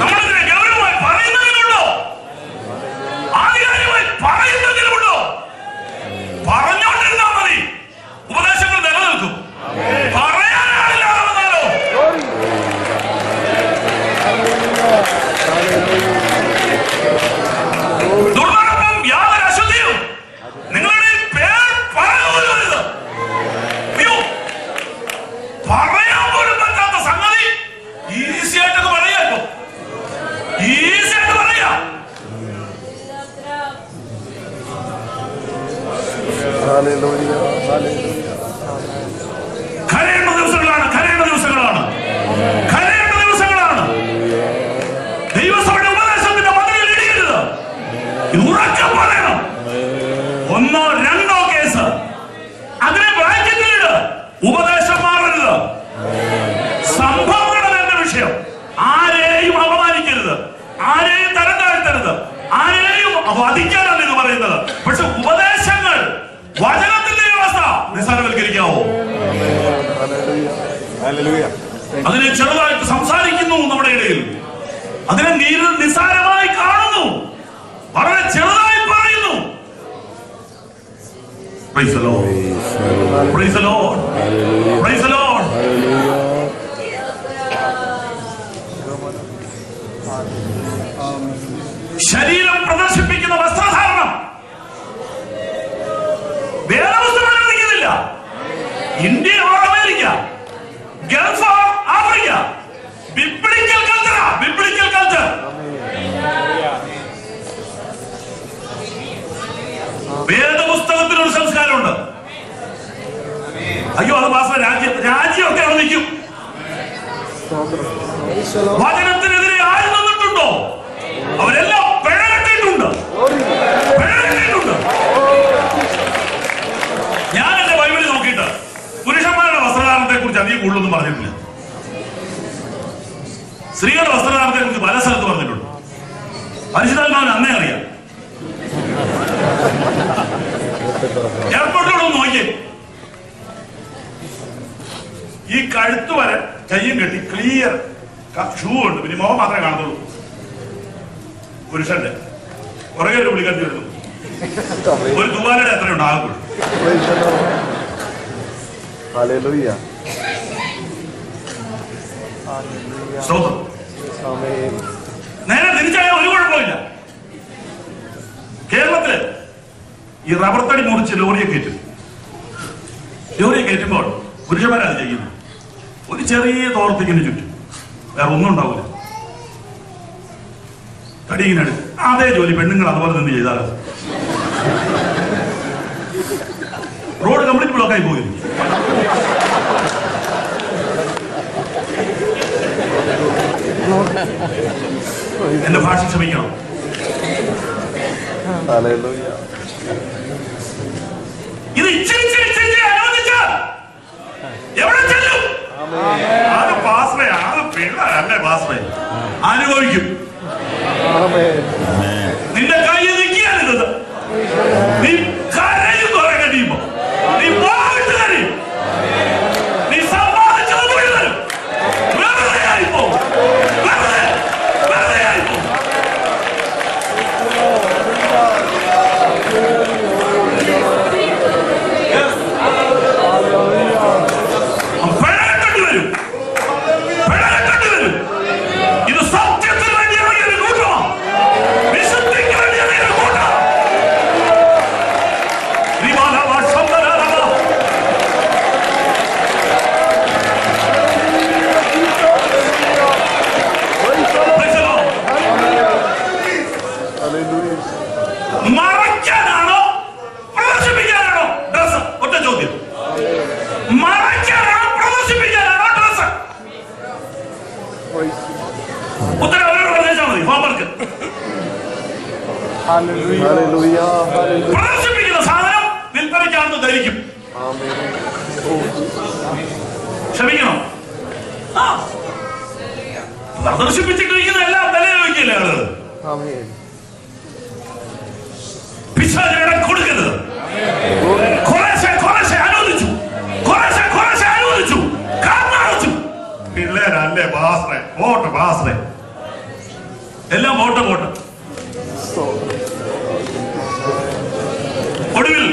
നമ്മളിതിനെ ഗൗരവമായി പറയുന്നതിനുണ്ടോ? ആധികാരികമായി പറയുന്നതിനുണ്ടോ? പറഞ്ഞോണ്ടിരുന്നാ മതി, ഉപദേശങ്ങൾ നിലനിൽക്കും. പറയാനാളില്ലാതെ വന്നാലോ? ദുർനടപ്പും യാതൊരു അശുദ്ധിയും നിങ്ങളുടെ പേർ പറയുന്നത് പറയാൻ പോലും പറ്റാത്ത സംഗതി ഈസിയായിട്ടൊക്കെ പറയാം. ഈസിയായിട്ട് പറയാം. കരയേണ്ട ദിവസങ്ങളാണ്, കരയേണ്ട ദിവസങ്ങളാണ്, കരയേണ്ട ദിവസങ്ങളാണ്. ദൈവസഭയുടെ ഉപദേശത്തിന്റെ മതിലിൽ ഇടിയരുത്. ഇത് ഉറക്കെ പറയണം. 1 or 2 കേസ് അതിനെ ബ്രാക്കറ്റിലിട്. ഉപദേശം മാറരുത്. സംഭവങ്ങളാണ് എന്റെ വിഷയം. ആരെയും അപമാനിക്കരുത്, ആരെയും തരം താഴ്ത്തരുത്, ആരെയും വധിക്കാനാണ് ഇത് പറയുന്നത്. പക്ഷെ ഉപദേശങ്ങൾ, വചനത്തിന്റെ വ്യവസ്ഥ നിസ്സാരവൽക്കരിക്കാവോ? അതിനെ ചെറുതായിട്ട് സംസാരിക്കുന്നു നമ്മുടെ ഇടയിൽ. അതിനെ നിസ്സാരമായി കാണുന്നു, വളരെ ചെറുതായി പറയുന്നു. Praise the Lord. Praise the Lord. Praise the Lord. ശരീരം പ്രദർശിപ്പിക്കുന്ന വസ്ത്രധാരണം വേദപുസ്തകം അനുവദിക്കുന്നില്ല. India or America, Gulf or Africa, biblical culture അയ്യോ അത് പാസ്റ്റർ രാജ്യമൊക്കെ അവിടെ നിൽക്കും. വചനത്തിനെതിരെ ആര് നിന്നിട്ടുണ്ടോ അവരെല്ലാം പിഴകെട്ടിട്ടുണ്ട്. ഞാൻ എന്റെ ബൈബിളിൽ നോക്കിയിട്ട് പുരുഷന്മാരുടെ വസ്ത്രധാരണത്തെ കുറിച്ച് അധികം കൂടുതലൊന്നും പറഞ്ഞിട്ടില്ല. സ്ത്രീകളുടെ വസ്ത്രധാരണത്തെ കുറിച്ച് പല സ്ഥലത്ത് പറഞ്ഞിട്ടുണ്ട്. പരിശുദ്ധാത്മാവിന് അന്നേ അറിയാം. എയർപോർട്ടിലൊന്നും നോക്കിയേ, ഈ കഴുത്ത് വരെ കയ്യും കെട്ടി ക്ലിയർ ഷൂ ഉണ്ട്, പിന്നെ മുഖം മാത്രമേ കാണത്തുള്ളൂ. പുരുഷന്റെ പുറകെ ഒരു വിളിക്കാൻ വരുന്നു. ഒരു തൂവാലയുടെ എത്രയുണ്ട് ആകുമ്പോൾ. നേരെ തിരിച്ചായ ഒരു കുഴപ്പമില്ല. കേരളത്തില് ഈ റബ്ബർ തടി മുറിച്ച് ലോറിയെ കയറ്റുമ്പോൾ പുരുഷന്മാരത് ചെയ്യുന്നു. ഒരു ചെറിയ തോർത്തിക്കിന് ചുറ്റും, വേറെ ഒന്നും ഉണ്ടാവില്ല. തടി ഇങ്ങനെ എടുക്കും. അതേ ജോലി പെണ്ണുങ്ങൾ അതുപോലെ നിന്ന് ചെയ്താലോ? റോഡ് കംപ്ലീറ്റ് ബ്ലോക്കായി പോയിരുന്നു. എന്റെ ഭാഷ ക്ഷമിക്കണം. ഇത് ഇച്ചിരി അനുവദിച്ചാൽ എവിടെ ചെല്ലും? അത് പാസ്വേ, അത് പിള്ളേരല്ലേ പാസ്വേ, അനുഭവിക്കും. നിന്റെ കയ്യിൽ നിൽക്കിയാലിത് നീ കരയും. കുറെ കഴിയുമ്പോ നീ പോയിട്ട് കരയും. നീ സമ്പാദിച്ചത് മുഴുവനും വെറുതെ ആയിപ്പോ, വെറുതെ ആയിപ്പോ. ഇത് സത്യത്തിന് വേണ്ടി ഇറങ്ങിയൊരു കൂട്ടമാണ്. വിശുദ്ധിക്ക് വേണ്ടി ഇറങ്ങിയൊരു കൂട്ടം. മറയ്ക്കാനാണോ പ്രദർശിപ്പിക്കാനാണോ ഡ്രസ്? ഒറ്റ ചോദ്യം. മറയ്ക്കാനാണോ പ്രദർശിപ്പിക്കാനാണോ ഡ്രസ്? ഉത്തരം അവരോട് പറഞ്ഞാൽ മതി. ഹോംവർക്ക്. പ്രദർശിപ്പിക്കുന്ന സാധനം വിൽപ്പനയ്ക്കാണെന്ന് ധരിക്കും. ക്ഷമിക്കണം. പ്രദർശിപ്പിച്ചിട്ടിരിക്കുന്ന എല്ലാം വില വയ്ക്കില്ല ആളുകൾ. പിശാചിനെ കൊടുക്കരുത്. കുറേശ്ശെ അനുവദിച്ചു, കുറേശ്ശെ അനുവദിച്ചു, കാരണച്ചു. പിള്ളേരല്ലേ പാസ്റേ, പോട്ടെ പാസ്റേ, എല്ലാം പോട്ടെ. ഒടുവിൽ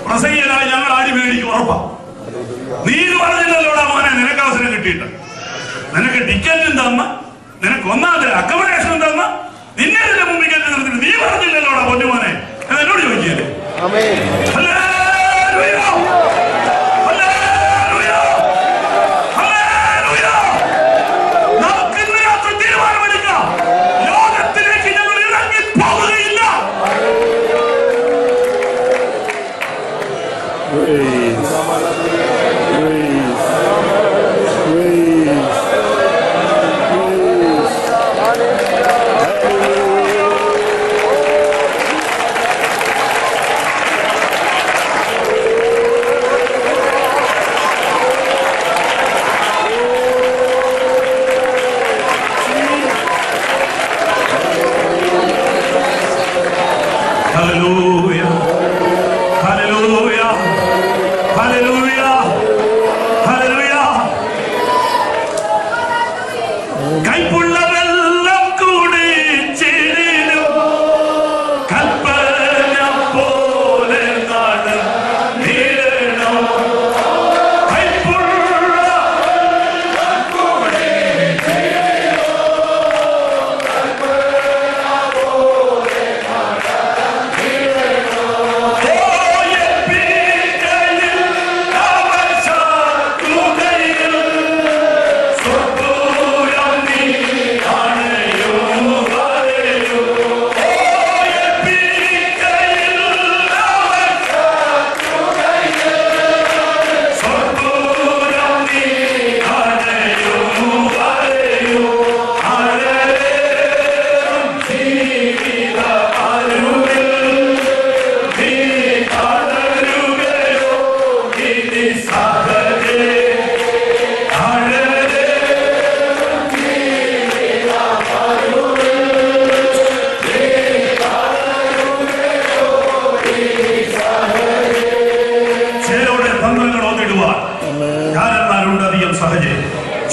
പ്രസംഗികനായി ഞങ്ങൾ ആര് മേടിക്കും ഉറപ്പാ. നീ പറഞ്ഞില്ലല്ലോടാ മോനെ, നിനക്ക് അവസരം കിട്ടിയിട്ട്, നിനക്ക് ടിക്കറ്റും തന്ന, നിനക്ക് ഒന്നാമത്തെ അക്കോമഡേഷനും തന്ന, നിന്നെ ഇതിന്റെ മുമ്പിൽ കയറ്റി നിർത്തിട്ട് നീ പറഞ്ഞില്ലല്ലോടാ പൊന്നുമോനെ എന്നോട് ചോദിക്കല്ലേ? നമുക്ക് ഇന്ന് രാത്രി തീരുമാനമെടുക്കാം. ലോകത്തിലേക്ക് ഞങ്ങൾ ഇറങ്ങി പോകുകയില്ല.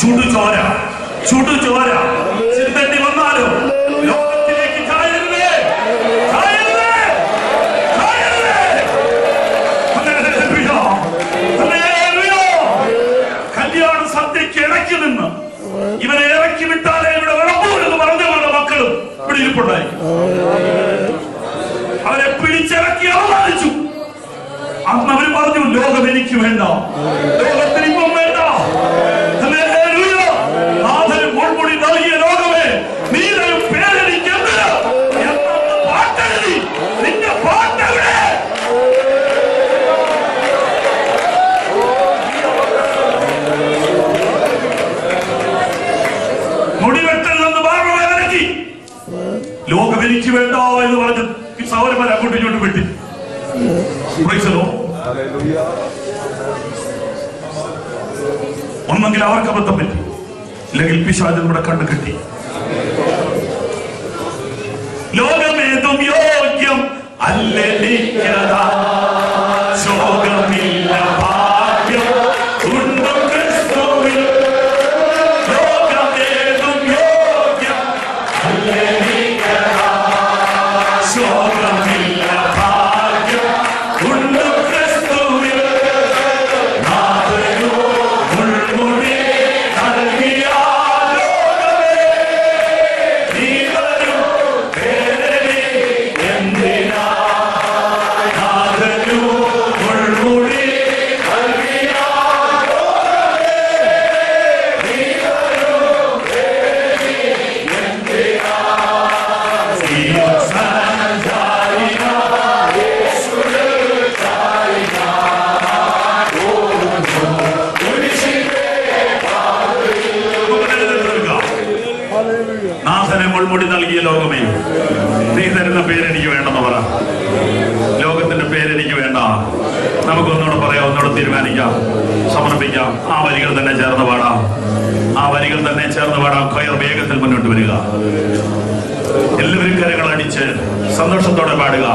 ചുടുചോര ചുടുചോര ചിന്തണ്ടി വന്നാലോ ലോകത്തിലേക്ക് ചായരുതേ, ചായരുതേ, ചായരുതേ. Hallelujah, hallelujah. കല്യാണ സദ്യക്ക് ഇടയ്ക്ക് നിന്ന് ഇവരെ ഇറക്കി വിട്ടാലേ ഇവിടെ വിളമ്പൂരെന്ന് പറഞ്ഞവരുടെ മക്കളും ഇവിടെ ഇരിപ്പുണ്ടായി. അവരെ പിടിച്ചിറക്കി അവമാനിച്ചു. അന്ന് അവര് പറഞ്ഞു, ലോകം എനിക്ക് വേണ്ട, ലോകത്തിന് ഇപ്പം വേണ്ട. നാഥന് മുൾമുടി നൽകിയ ലോകമേ, നീയും പേരെനിക്കെന്ത് എന്നു പാട്ടെഴുതി നിന്റെ പാട്ടെവിടെ? മുടിവെട്ടൽ നിന്ന് ബാർബറെ ഇറക്കി. ലോകം എനിക്ക് വേണ്ട എന്ന് പറഞ്ഞ് സൗരന്മാരെ അങ്ങോട്ടും ഇങ്ങോട്ടും വെട്ടി. ഒന്നെങ്കിൽ അവർക്ക് അബദ്ധം പറ്റി, ഇല്ലെങ്കിൽ പിശാചൻ കൂടെ കണ്ണു കെട്ടി. ലോകമേതും യോഗ്യം അല്ലെനിക്കതാ, ശോകമില്ല ഭാഗ്യം ഉണ്ടോ ക്രിസ്തുവിൽ. ലോകമേതും യോഗ്യം അല്ലെനിക്കതാ, ശോകമില്ല ഭാഗ്യം ഉണ്ടോ ക്രിസ്തുവിൽ. നാഥനു മുൾമുടി നൽകിയ ലോകമേ, നീ വരും പേരനി എന്തിനാ. നാഥനു മുൾമുടി നൽകിയ ലോകമേ, നീ വരും പേരനി എന്തിനാ. നാഥനെ മുൾമുടി നൽകിയ ലോകമേ, നീ തരുന്ന പേരെനിക്ക് വേണ്ടെന്ന് പറ. ലോകത്തിന്റെ പേരെനിക്ക് വേണ്ട. നമുക്കൊന്നുകൂടെ പറയാം, ഒന്നുകൂടെ തീരുമാനിക്കാം, സമർപ്പിക്കാം. ആ വരികൾ തന്നെ ചേർന്ന് പാടാം, ആ വരികൾ തന്നെ ചേർന്ന് പാടാം. കയർ വേഗത്തിൽ മുന്നോട്ട് വരിക. എല്ലാവരും കരങ്ങൾ അടിച്ച് സന്തോഷത്തോടെ പാടുക.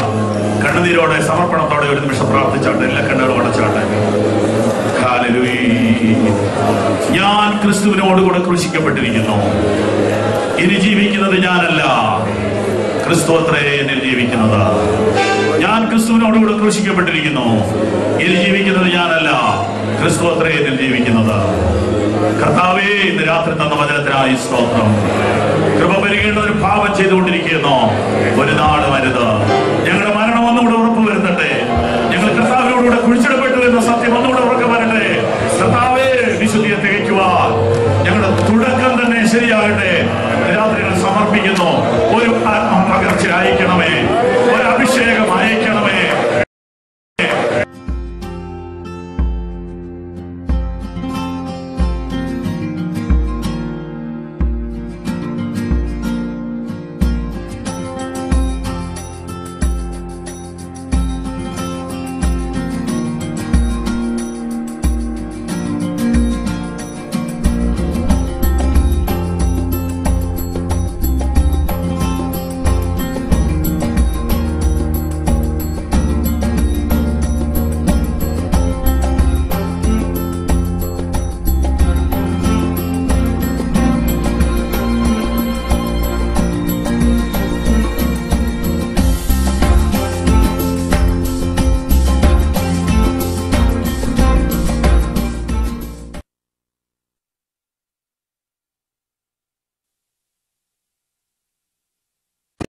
കണ്ണുനീരോടെ സമർപ്പണത്തോടെ ഒരു നിമിഷം പ്രാർത്ഥിച്ചാട്ടെ. എല്ലാ കണ്ണുകളും അടച്ചാട്ടെ. ഞാൻ ക്രിസ്തുവിനോടുകൂടെ ക്രൂശിക്കപ്പെട്ടിരിക്കുന്നു. ഇനി ജീവിക്കുന്നത് ഞാനല്ല, ക്രിസ്തു അത്രേ എന്നിൽ ജീവിക്കുന്നത്. ഞാൻ ക്രിസ്തുവിനോടുകൂടെ ക്രൂശിക്കപ്പെട്ടിരിക്കുന്നു. ഇനി ജീവിക്കുന്നത് ഞാനല്ല, ക്രിസ്തു അത്രേ എന്നിൽ ജീവിക്കുന്നത്. കർത്താവേ, ഇന്ന് രാത്രി തന്ന വചനത്തിനായി സ്തോത്രം. കൃപ പെരുകേണ്ടതിന് പാപം ചെയ്തുകൊണ്ടിരിക്കുന്നു.